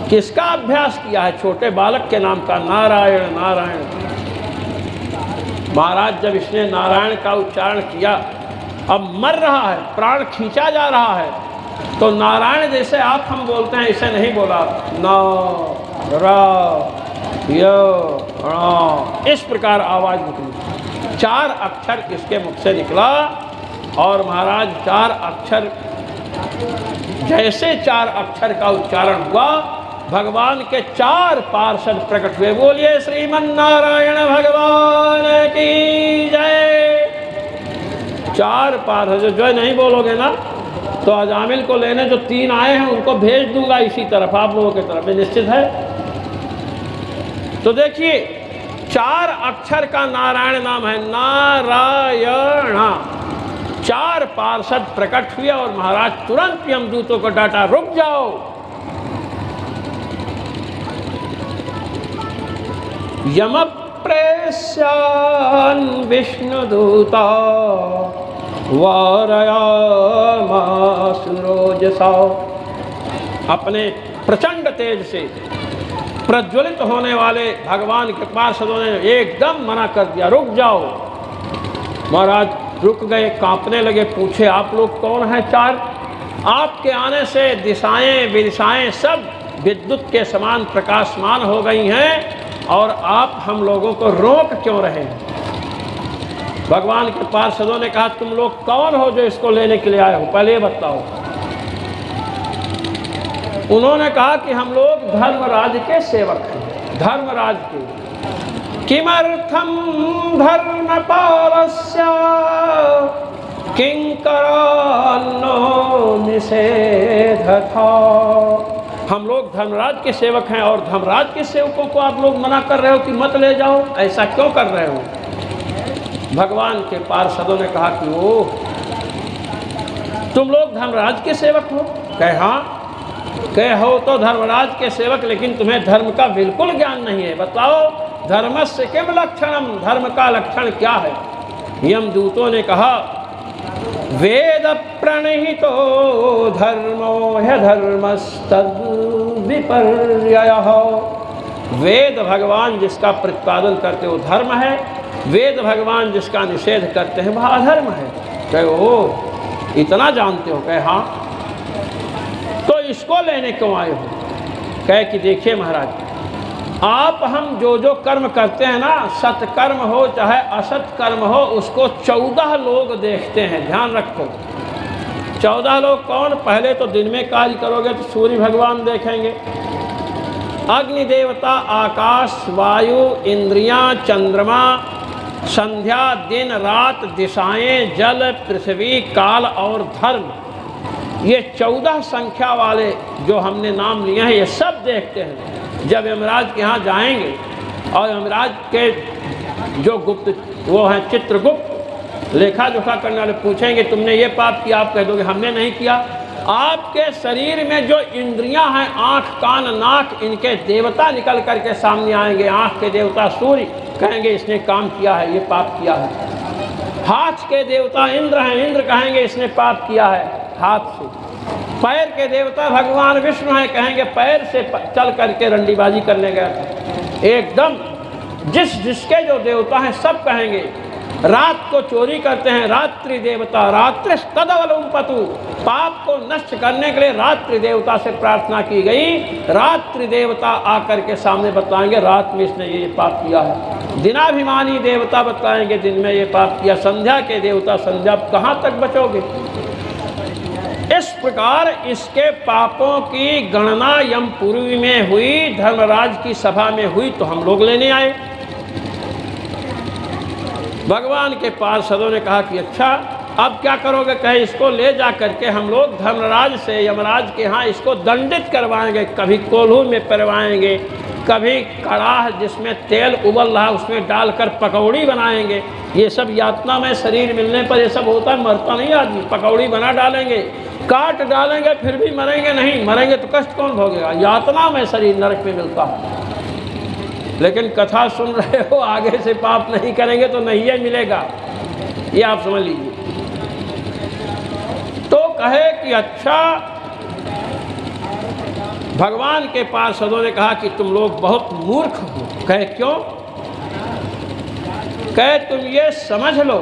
किसका अभ्यास किया है? छोटे बालक के नाम का, नारायण नारायण। महाराज जब इसने नारायण का उच्चारण किया, अब मर रहा है, प्राण खींचा जा रहा है, तो नारायण जैसे आप हम बोलते हैं ऐसे नहीं बोला, ना रा यो इस प्रकार आवाज निकली। 4 अक्षर इसके मुख से निकला और महाराज 4 अक्षर, जैसे 4 अक्षर का उच्चारण हुआ भगवान के 4 पार्षद प्रकट हुए। बोलिए श्रीमन नारायण भगवान की जय। 4 पार्षद, जो नहीं बोलोगे ना तो अजामिल को लेने जो 3 आए हैं उनको भेज दूंगा इसी तरफ, आप लोगों की तरफ, निश्चित है। तो देखिए 4 अक्षर का नारायण नाम है, नारायण। 4 पार्षद प्रकट हुए और महाराज तुरंत यमदूतों को डांटा, रुक जाओ। यम प्रेष्यान् विष्णुदूता वारयामासुरोजसा। अपने प्रचंड तेज से प्रज्वलित होने वाले भगवान के पार्षदों ने एकदम मना कर दिया, रुक जाओ। महाराज रुक गए, कांपने लगे, पूछे आप लोग कौन हैं? 4। आपके आने से दिशाएं विदिशाएं सब विद्युत के समान प्रकाशमान हो गई हैं और आप हम लोगों को रोक क्यों रहे हैं? भगवान के पार्षदों ने कहा तुम लोग कौन हो जो इसको लेने के लिए आए हो, पहले बताओ। उन्होंने कहा कि हम लोग धर्मराज के सेवक हैं, धर्मराज के। किमर्थम धर्मपालस्य किंकरान्नो निषेधथा। हम लोग धर्मराज के सेवक हैं और धर्मराज के सेवकों को आप लोग मना कर रहे हो कि मत ले जाओ, ऐसा क्यों कर रहे हो? भगवान के पार्षदों ने कहा कि ओ तुम लोग धर्मराज के सेवक हो? कहे हाँ। कहे हो तो धर्मराज के सेवक, लेकिन तुम्हें धर्म का बिल्कुल ज्ञान नहीं है। बताओ धर्मस्य किम लक्षणम, धर्म का लक्षण क्या है? यमदूतों ने कहा वेद प्रणहितो धर्मो ह्यधर्मस्तद् विपर्ययः। वेद भगवान जिसका प्रतिपादन करते हो धर्म है, वेद भगवान जिसका निषेध करते हैं वह अधर्म है। कहे ओ इतना जानते हो? कहे हाँ। तो इसको लेने क्यों आए हो? कहे कि देखिए महाराज, आप हम जो जो कर्म करते हैं ना, सत्कर्म हो चाहे असत कर्म हो, उसको 14 लोग देखते हैं, ध्यान रखो। 14 लोग कौन? पहले तो दिन में कार्य करोगे तो सूर्य भगवान देखेंगे, अग्नि देवता, आकाश, वायु, इंद्रियां, चंद्रमा, संध्या, दिन रात, दिशाएं, जल, पृथ्वी, काल और धर्म। ये 14 संख्या वाले जो हमने नाम लिए हैं ये सब देखते हैं। जब यमराज के यहाँ जाएंगे और यमराज के जो गुप्त वो हैं चित्रगुप्त लेखा जोखा करने वाले पूछेंगे तुमने ये पाप किया, आप कह दोगे हमने नहीं किया। आपके शरीर में जो इंद्रियां हैं आँख कान नाक इनके देवता निकल करके सामने आएंगे। आँख के देवता सूर्य कहेंगे इसने काम किया है, ये पाप किया है। हाथ के देवता इंद्र हैं, इंद्र कहेंगे इसने पाप किया है हाथ से। पैर के देवता भगवान विष्णु हैं, कहेंगे पैर से चल करके रंडीबाजी करने गया था। एकदम जिसके जो देवता हैं सब कहेंगे। रात को चोरी करते हैं रात्रि देवता, रात्रि तदवलुम्पतु, पाप को नष्ट करने के लिए रात्रि देवता से प्रार्थना की गई। रात्रि देवता आकर के सामने बताएंगे रात में इसने ये पाप किया है। दिनाभिमानी देवता बताएंगे दिन में ये पाप किया। संध्या के देवता संध्या, कहाँ तक बचोगे। इस प्रकार इसके पापों की गणना यमपुरी में हुई, धर्मराज की सभा में हुई, तो हम लोग लेने आए। भगवान के पार्षदों ने कहा कि अच्छा अब क्या करोगे। कहे इसको ले जा करके हम लोग धर्मराज से यमराज के यहाँ इसको दंडित करवाएंगे। कभी कोल्हू में परवाएंगे, कभी कड़ाह जिसमें तेल उबल रहा उसमें डालकर पकौड़ी बनाएंगे। ये सब यातना में शरीर मिलने पर ये सब होता है, मरता नहीं आदमी। पकौड़ी बना डालेंगे, काट डालेंगे, फिर भी मरेंगे नहीं। मरेंगे तो कष्ट कौन भोगेगा। यातना में शरीर नरक में मिलता है। लेकिन कथा सुन रहे हो, आगे से पाप नहीं करेंगे तो नहीं है मिलेगा, ये आप समझ लीजिए। तो कहे कि अच्छा, भगवान के पार्षदों ने कहा कि तुम लोग बहुत मूर्ख हो। कहे क्यों। कहे तुम ये समझ लो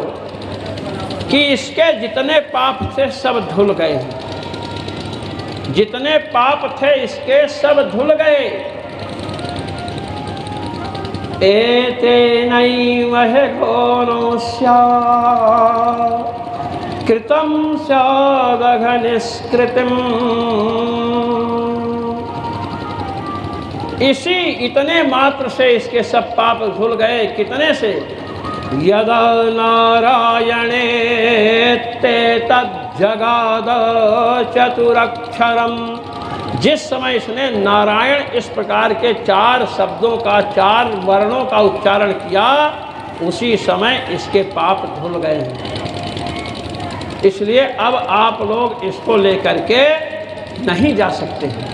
कि इसके जितने पाप थे सब धुल गए हैं। जितने पाप थे इसके सब धुल गए। एतेनैव घोनो स्यात् कृतं स्यादघनिष्कृतिम्। इसी इतने मात्र से इसके सब पाप धुल गए। कितने से। यदा नारायणे ते तज्जगाद चतुरक्षरम। जिस समय इसने नारायण इस प्रकार के 4 शब्दों का 4 वर्णों का उच्चारण किया, उसी समय इसके पाप धुल गए हैं। इसलिए अब आप लोग इसको लेकर के नहीं जा सकते हैं।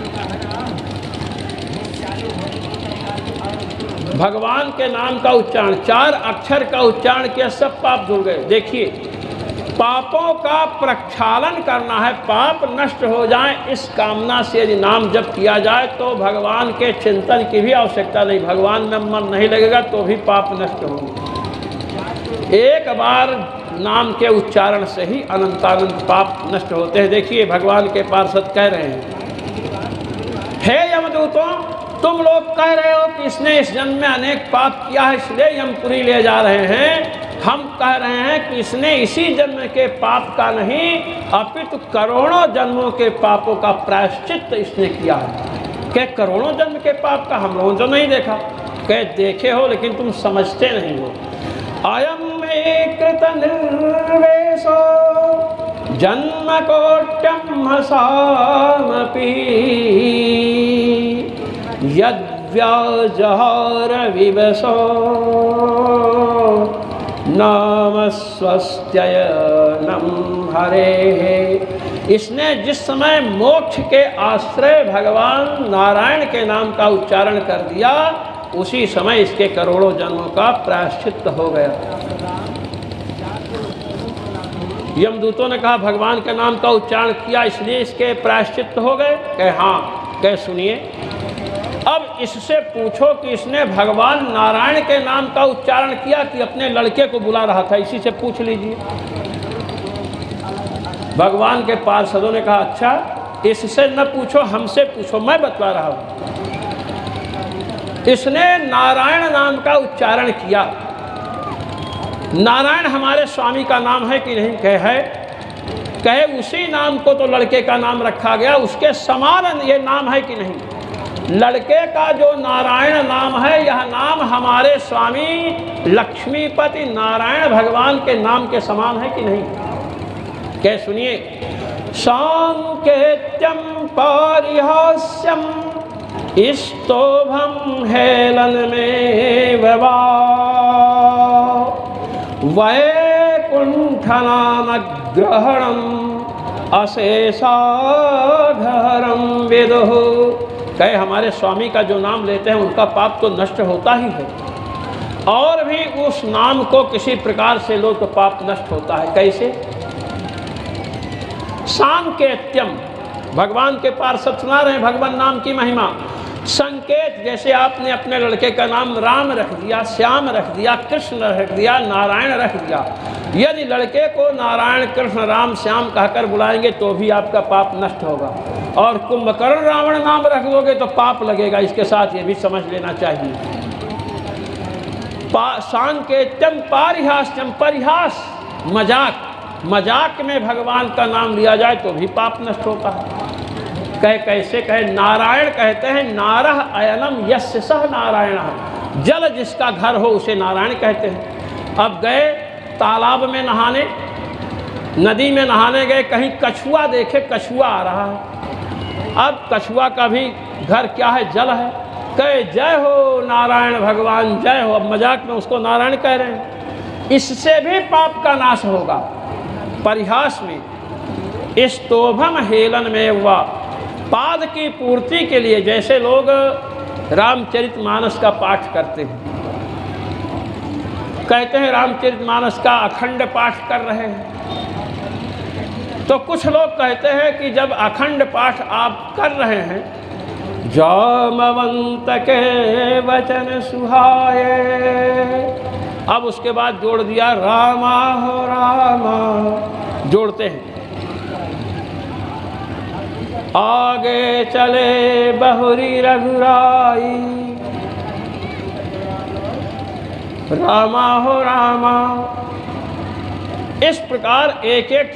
भगवान के नाम का उच्चारण 4 अक्षर का उच्चारण किया, सब पाप धुल गए। देखिए, पापों का प्रक्षालन करना है, पाप नष्ट हो जाए, इस कामना से यदि नाम जप किया जाए तो भगवान के चिंतन की भी आवश्यकता नहीं। भगवान में मन नहीं लगेगा तो भी पाप नष्ट होंगे। एक बार नाम के उच्चारण से ही अनंतानंत पाप नष्ट होते हैं। देखिए, भगवान के पार्षद कह रहे हैं, हे यमदूतों, तुम लोग कह रहे हो कि इसने इस जन्म में अनेक पाप किया है इसलिए यमपुरी ले जा रहे हैं। हम कह रहे हैं कि इसने इसी जन्म के पाप का नहीं अपितु करोड़ों जन्मों के पापों का प्रायश्चित इसने किया है। क्या करोड़ों जन्म के पाप का हम लोगों ने नहीं देखा। क्या देखे हो लेकिन तुम समझते नहीं हो। अयम में कृत निर्वेशो जन्म कोट्यम हसामपि यद्व्याजहार विवशो नाम स्वस्त्ययनम हरे। इसने जिस समय मोक्ष के आश्रय भगवान नारायण के नाम का उच्चारण कर दिया, उसी समय इसके करोड़ों जन्मों का प्रायश्चित हो गया। यमदूतों ने कहा भगवान के नाम का उच्चारण किया इसलिए इसके प्रायश्चित हो गए। कहे हाँ। कहे सुनिए, अब इससे पूछो कि इसने भगवान नारायण के नाम का उच्चारण किया कि अपने लड़के को बुला रहा था, इसी से पूछ लीजिए। भगवान के पार्षदों ने कहा अच्छा, इससे न पूछो, हमसे पूछो, मैं बतला रहा हूं। इसने नारायण नाम का उच्चारण किया। नारायण हमारे स्वामी का नाम है कि नहीं। कहे है। कहे उसी नाम को तो लड़के का नाम रखा गया, उसके समान ये नाम है कि नहीं। लड़के का जो नारायण नाम है, यह नाम हमारे स्वामी लक्ष्मीपति नारायण भगवान के नाम के समान है कि नहीं। क्या सुनिए, सांकेत्यम पारिहास्यम स्तोभम हेलन में वा वैकुंठनामग्रहणम अशेषाघरम विदुः। कहे हमारे स्वामी का जो नाम लेते हैं उनका पाप तो नष्ट होता ही है, और भी उस नाम को किसी प्रकार से लो तो पाप नष्ट होता है। कैसे? सांकेत्यम, भगवान के पार्षद सुना रहे हैं भगवान नाम की महिमा। संकेत, जैसे आपने अपने लड़के का नाम राम रख दिया, श्याम रख दिया, कृष्ण रख दिया, नारायण रख दिया। यदि लड़के को नारायण, कृष्ण, राम, श्याम कहकर बुलाएंगे तो भी आपका पाप नष्ट होगा, और कुंभकर्ण रावण नाम रख दोगे तो पाप लगेगा। इसके साथ ये भी समझ लेना चाहिए। सांकेत्यम पारिहास्यम, परिहास, मजाक, मजाक में भगवान का नाम लिया जाए तो भी पाप नष्ट होता है। कहे कैसे? कहे नारायण कहते हैं नारह अयनम यस्य सह नारायण, जल जिसका घर हो उसे नारायण कहते हैं। अब गए तालाब में नहाने, नदी में नहाने गए, कहीं कछुआ देखे, कछुआ आ रहा है। अब कछुआ का भी घर क्या है? जल है। कहे जय हो नारायण भगवान, जय हो। अब मजाक में उसको नारायण कह रहे हैं। इससे भी पाप का नाश होगा। परिहास में, स्तोभम हेलन में हुआ, पाद की पूर्ति के लिए, जैसे लोग रामचरितमानस का पाठ करते हैं, कहते हैं रामचरितमानस का अखंड पाठ कर रहे हैं, तो कुछ लोग कहते हैं कि जब अखंड पाठ आप कर रहे हैं, जामवंत के वचन सुहाए, अब उसके बाद जोड़ दिया रामा हो रामा, जोड़ते हैं, आगे चले बहुरी रघुराई, रामा हो रामा। इस प्रकार एक एक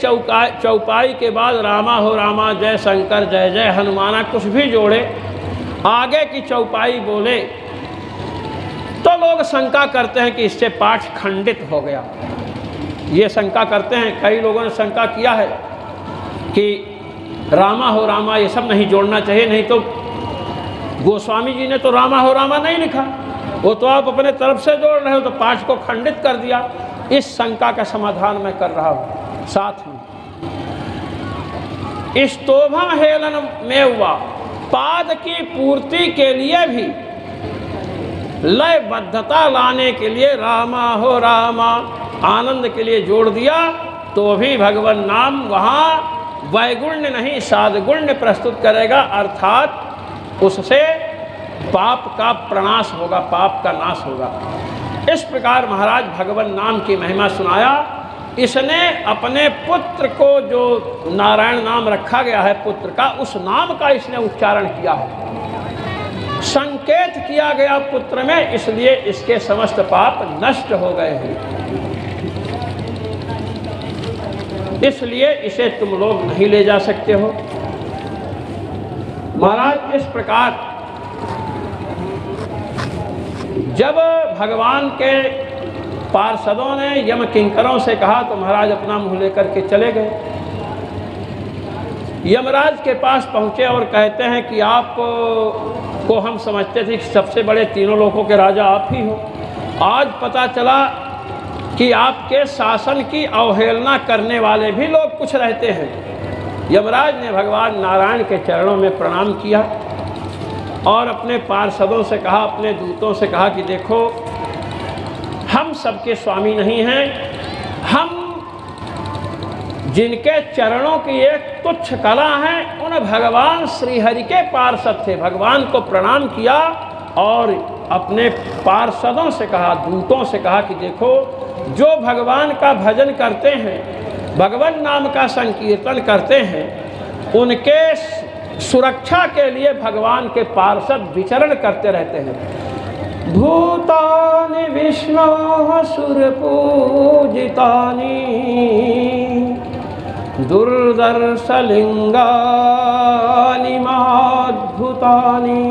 चौपाई के बाद रामा हो रामा, जय शंकर, जय जय हनुमाना कुछ भी जोड़े, आगे की चौपाई बोले तो लोग शंका करते हैं कि इससे पाठ खंडित हो गया। ये शंका करते हैं, कई लोगों ने शंका किया है कि रामा हो रामा ये सब नहीं जोड़ना चाहिए, नहीं तो गोस्वामी जी ने तो रामा हो रामा नहीं लिखा, वो तो आप अपने तरफ से जोड़ रहे हो, तो पाठ को खंडित कर दिया। इस शंका का समाधान मैं कर रहा हूँ। साथ में स्तोभम हेलन में हुआ, पाद की पूर्ति के लिए भी, लयबद्धता लाने के लिए रामा हो रामा, आनंद के लिए जोड़ दिया, तो भी भगवान नाम वहाँ वैगुण्य नहीं साधगुण्य प्रस्तुत करेगा, अर्थात उससे पाप का प्रनाश होगा, पाप का नाश होगा। इस प्रकार महाराज भगवान नाम की महिमा सुनाया। इसने अपने पुत्र को, जो नारायण नाम रखा गया है पुत्र का, उस नाम का इसने उच्चारण किया है, संकेत किया गया पुत्र में, इसलिए इसके समस्त पाप नष्ट हो गए हैं। इसलिए इसे तुम लोग नहीं ले जा सकते हो। महाराज इस प्रकार जब भगवान के पार्षदों ने यम किंकरों से कहा तो महाराज अपना मुँह लेकर के चले गए। यमराज के पास पहुँचे और कहते हैं कि आप को हम समझते थे कि सबसे बड़े तीनों लोकों के राजा आप ही हो, आज पता चला कि आपके शासन की अवहेलना करने वाले भी लोग कुछ रहते हैं। यमराज ने भगवान नारायण के चरणों में प्रणाम किया और अपने पार्षदों से कहा, अपने दूतों से कहा कि देखो, हम सबके स्वामी नहीं हैं, हम जिनके चरणों की एक तुच्छ कला है उन भगवान श्रीहरि के पार्षद थे। भगवान को प्रणाम किया और अपने पार्षदों से कहा, दूतों से कहा कि देखो, जो भगवान का भजन करते हैं, भगवान नाम का संकीर्तन करते हैं, उनके सुरक्षा के लिए भगवान के पार्षद विचरण करते रहते हैं। भूतानि विष्णु सुरपूजितानि दुर्दर्शलिंगानि माद्भुतानि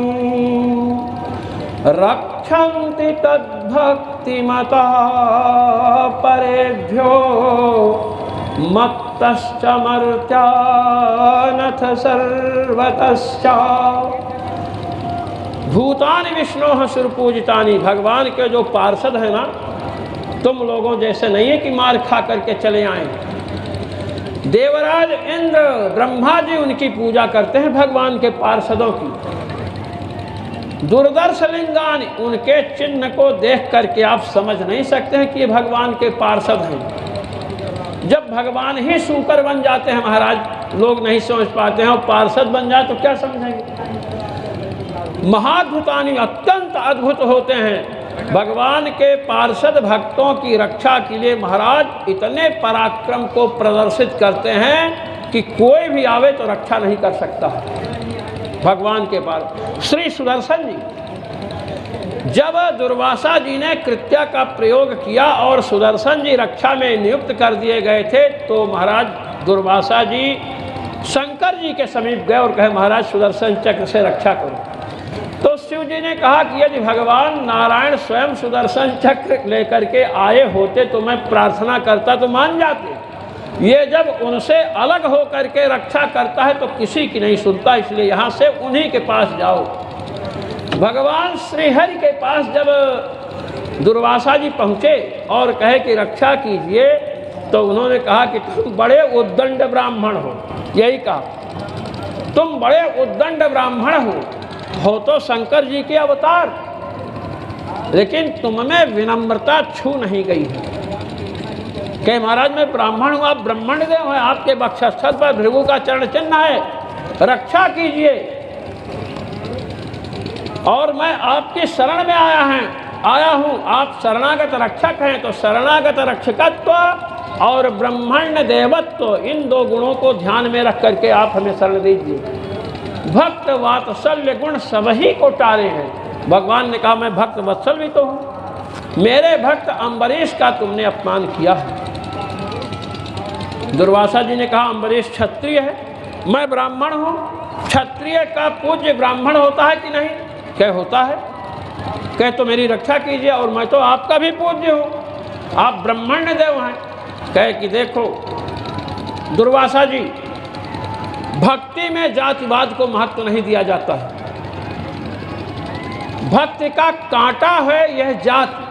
रक्षन्ति तद्भक्तिमता परेभ्यो मत् भक्तश्च मर्त्यानथ सर्वतश्च भूतानि विष्णोः सुरपूजितानि। भगवान के जो पार्षद हैं ना, तुम लोगों जैसे नहीं है कि मार खा करके चले आए। देवराज इंद्र ब्रह्मा जी उनकी पूजा करते हैं, भगवान के पार्षदों की। दुर्दर्श लिंगानि, उनके चिन्ह को देख करके आप समझ नहीं सकते हैं कि ये भगवान के पार्षद हैं। जब भगवान ही शूकर बन जाते हैं महाराज, लोग नहीं समझ पाते हैं, और पार्षद बन जाए तो क्या समझेंगे। महाद्भुतानि, अत्यंत अद्भुत होते हैं। भगवान के पार्षद भक्तों की रक्षा के लिए महाराज इतने पराक्रम को प्रदर्शित करते हैं कि कोई भी आवे तो रक्षा नहीं कर सकता। भगवान के पास श्री सुदर्शन जी, जब दुर्वासा जी ने कृत्या का प्रयोग किया और सुदर्शन जी रक्षा में नियुक्त कर दिए गए थे, तो महाराज दुर्वासा जी शंकर जी के समीप गए और कहे महाराज सुदर्शन चक्र से रक्षा करो। तो शिव जी ने कहा कि यदि भगवान नारायण स्वयं सुदर्शन चक्र लेकर के आए होते तो मैं प्रार्थना करता तो मान जाते। ये जब उनसे अलग हो करके रक्षा करता है तो किसी की नहीं सुनता, इसलिए यहाँ से उन्हीं के पास जाओ। भगवान श्रीहरि के पास जब दुर्वासा जी पहुँचे और कहे कि रक्षा कीजिए, तो उन्होंने कहा कि तुम बड़े उद्दंड ब्राह्मण हो। यही कहा, तुम बड़े उद्दंड ब्राह्मण हो तो शंकर जी के अवतार, लेकिन तुम में विनम्रता छू नहीं गई है। कहे महाराज मैं ब्राह्मण हूँ, आप ब्राह्मण देव हैं, आपके वक्षस्थल पर भृगु का चरण चिन्ह है, रक्षा कीजिए। और मैं आपकी शरण में आया हूँ, आप शरणागत रक्षक हैं, तो शरणागत रक्षकत्व और ब्रह्मण्य देवत्व, इन दो गुणों को ध्यान में रख करके आप हमें शरण दीजिए। भक्त वात्सल्य गुण सबही को टारे हैं। भगवान ने कहा मैं भक्त वत्सल भी तो हूँ, मेरे भक्त अम्बरीश का तुमने अपमान किया है। दुर्वासा जी ने कहा अम्बरीश क्षत्रिय है, मैं ब्राह्मण हूँ, क्षत्रिय का पूज्य ब्राह्मण होता है कि नहीं? कह होता है। कह तो मेरी रक्षा कीजिए, और मैं तो आपका भी पूज्य हूँ, आप ब्रह्मण्य देव हैं। कह कि देखो दुर्वासा जी, भक्ति में जातिवाद को महत्व नहीं दिया जाता है। भक्ति का कांटा है यह जाति।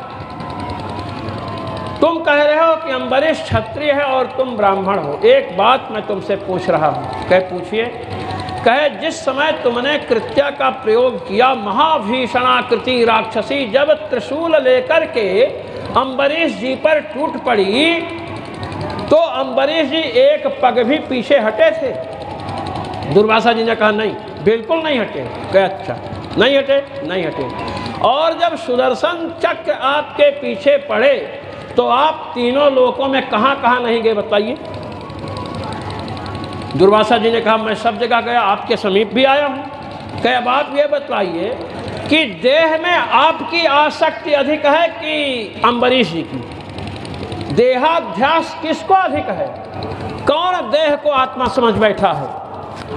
तुम कह रहे हो कि अम्बरीश क्षत्रिय है और तुम ब्राह्मण हो, एक बात मैं तुमसे पूछ रहा हूँ। कह पूछिए। कहे जिस समय तुमने कृत्या का प्रयोग किया, महाभीषणाकृति राक्षसी जब त्रिशूल लेकर के अम्बरीश जी पर टूट पड़ी, तो अम्बरीश जी एक पग भी पीछे हटे थे? दुर्वासा जी ने कहा नहीं, बिल्कुल नहीं हटे। कहे अच्छा नहीं हटे? नहीं हटे। और जब सुदर्शन चक्र आपके पीछे पड़े तो आप तीनों लोकों में कहाँ कहाँ नहीं गए बताइए? दुर्वासा जी ने कहा मैं सब जगह गया, आपके समीप भी आया हूँ। कहे अब आप ये बताइए कि देह में आपकी आसक्ति अधिक है कि अम्बरीश जी की? देहाध्यास किसको अधिक है? कौन देह को आत्मा समझ बैठा है?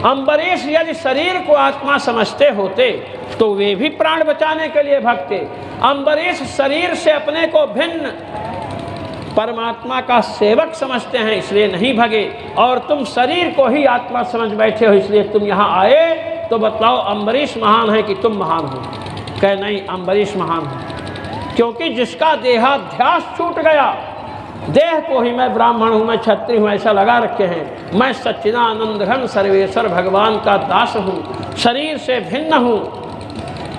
अम्बरीश यदि शरीर को आत्मा समझते होते तो वे भी प्राण बचाने के लिए भगते। अम्बरीश शरीर से अपने को भिन्न परमात्मा का सेवक समझते हैं, इसलिए नहीं भगे, और तुम शरीर को ही आत्मा समझ बैठे हो, इसलिए तुम यहाँ आए। तो बताओ अम्बरीश महान है कि तुम महान हो? कहे नहीं, अम्बरीश महान है, क्योंकि जिसका देहाध्यास छूट गया, देह को ही मैं ब्राह्मण हूँ, मैं क्षत्रिय हूँ ऐसा लगा रखे हैं, मैं सच्चिदानंद घन सर्वेश्वर भगवान का दास हूँ, शरीर से भिन्न हूँ,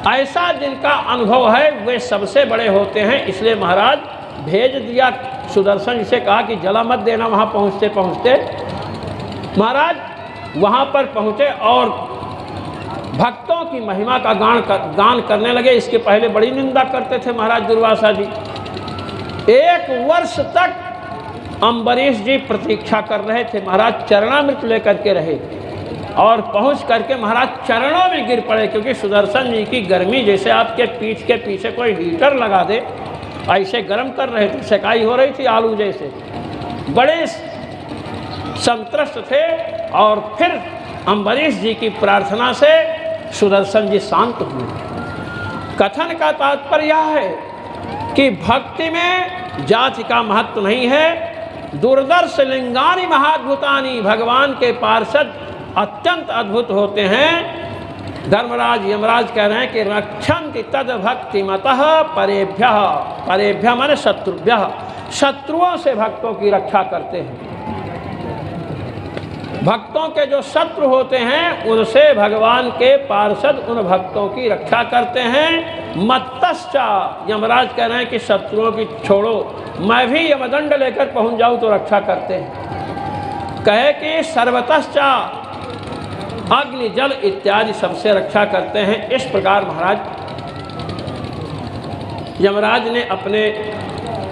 ऐसा जिनका अनुभव है वे सबसे बड़े होते हैं। इसलिए महाराज भेज दिया सुदर्शन से, कहा कि जला मत देना। वहाँ पहुँचते पहुँचते महाराज वहाँ पर पहुँचे और भक्तों की महिमा का गान करने लगे। इसके पहले बड़ी निंदा करते थे महाराज दुर्वासा जी। 1 वर्ष तक अम्बरीश जी प्रतीक्षा कर रहे थे। महाराज चरणामृत लेकर के रहे और पहुंच करके महाराज चरणों में गिर पड़े, क्योंकि सुदर्शन जी की गर्मी जैसे आपके पीठ के पीछे कोई हीटर लगा दे ऐसे गर्म कर रहे थे, सेकाई हो रही थी आलू जैसे। बड़े संतुष्ट थे। और फिर अम्बरीश जी की प्रार्थना से सुदर्शन जी शांत हुए। कथन का तात्पर्य यह है कि भक्ति में जाति का महत्व नहीं है, दुर्दर्श लिंगानि महाद्भुतानि, भगवान के पार्षद अत्यंत अद्भुत होते हैं। धर्मराज यमराज कह रहे हैं कि रक्षन्ति तद भक्ति मतः परेभ्यः, परेभ्यः माने शत्रुभ्यः, शत्रुओं से भक्तों की रक्षा करते हैं। भक्तों के जो शत्रु होते हैं उनसे भगवान के पार्षद उन भक्तों की रक्षा करते हैं। मत्तश्चा, यमराज कह रहे हैं कि शत्रुओं की छोड़ो, मैं भी यमदंड लेकर पहुंच जाऊं तो रक्षा करते हैं। कहे कि सर्वतश्चा, अग्नि जल इत्यादि सबसे रक्षा करते हैं। इस प्रकार महाराज यमराज ने अपने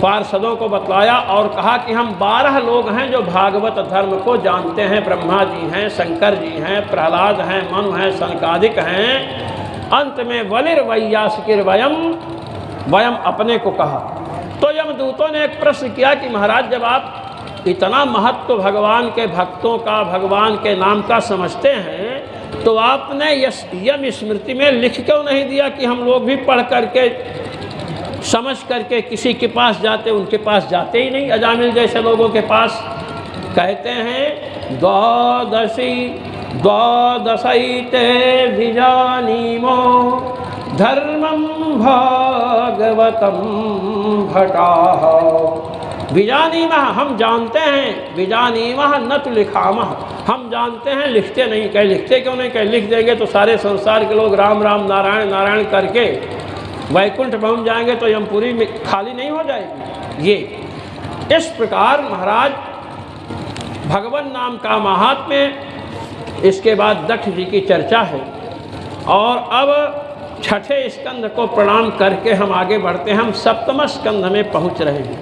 पार्षदों को बतलाया और कहा कि हम 12 लोग हैं जो भागवत धर्म को जानते हैं। ब्रह्मा जी हैं, शंकर जी हैं, प्रहलाद हैं, मनु हैं, सनकादिक हैं। अंत में वलिर्वैयासकिर वयम, वयम अपने को कहा। तो यमदूतों ने एक प्रश्न किया कि महाराज जब आप इतना महत्व भगवान के भक्तों का, भगवान के नाम का समझते हैं तो आपने यम स्मृति में लिख क्यों नहीं दिया कि हम लोग भी पढ़ करके समझ करके किसी के पास जाते, उनके पास जाते ही नहीं, अजामिल जैसे लोगों के पास। कहते हैं द्वादशैते विजानीमो धर्मं भागवतं भटाः, विजानीमः हम जानते हैं, विजानीमः न तो लिखामः हम जानते हैं, लिखते नहीं। कहे लिखते क्यों नहीं? कहे लिख देंगे तो सारे संसार के लोग राम राम नारायण नारायण करके वैकुंठ पहुंच जाएंगे तो यमपुरी में खाली नहीं हो जाएगी। ये इस प्रकार महाराज भगवान नाम का महात्म्य, इसके बाद दक्ष जी की चर्चा है। और अब छठे स्कंध को प्रणाम करके हम आगे बढ़ते हैं। हम सप्तम स्कंध में पहुंच रहे हैं।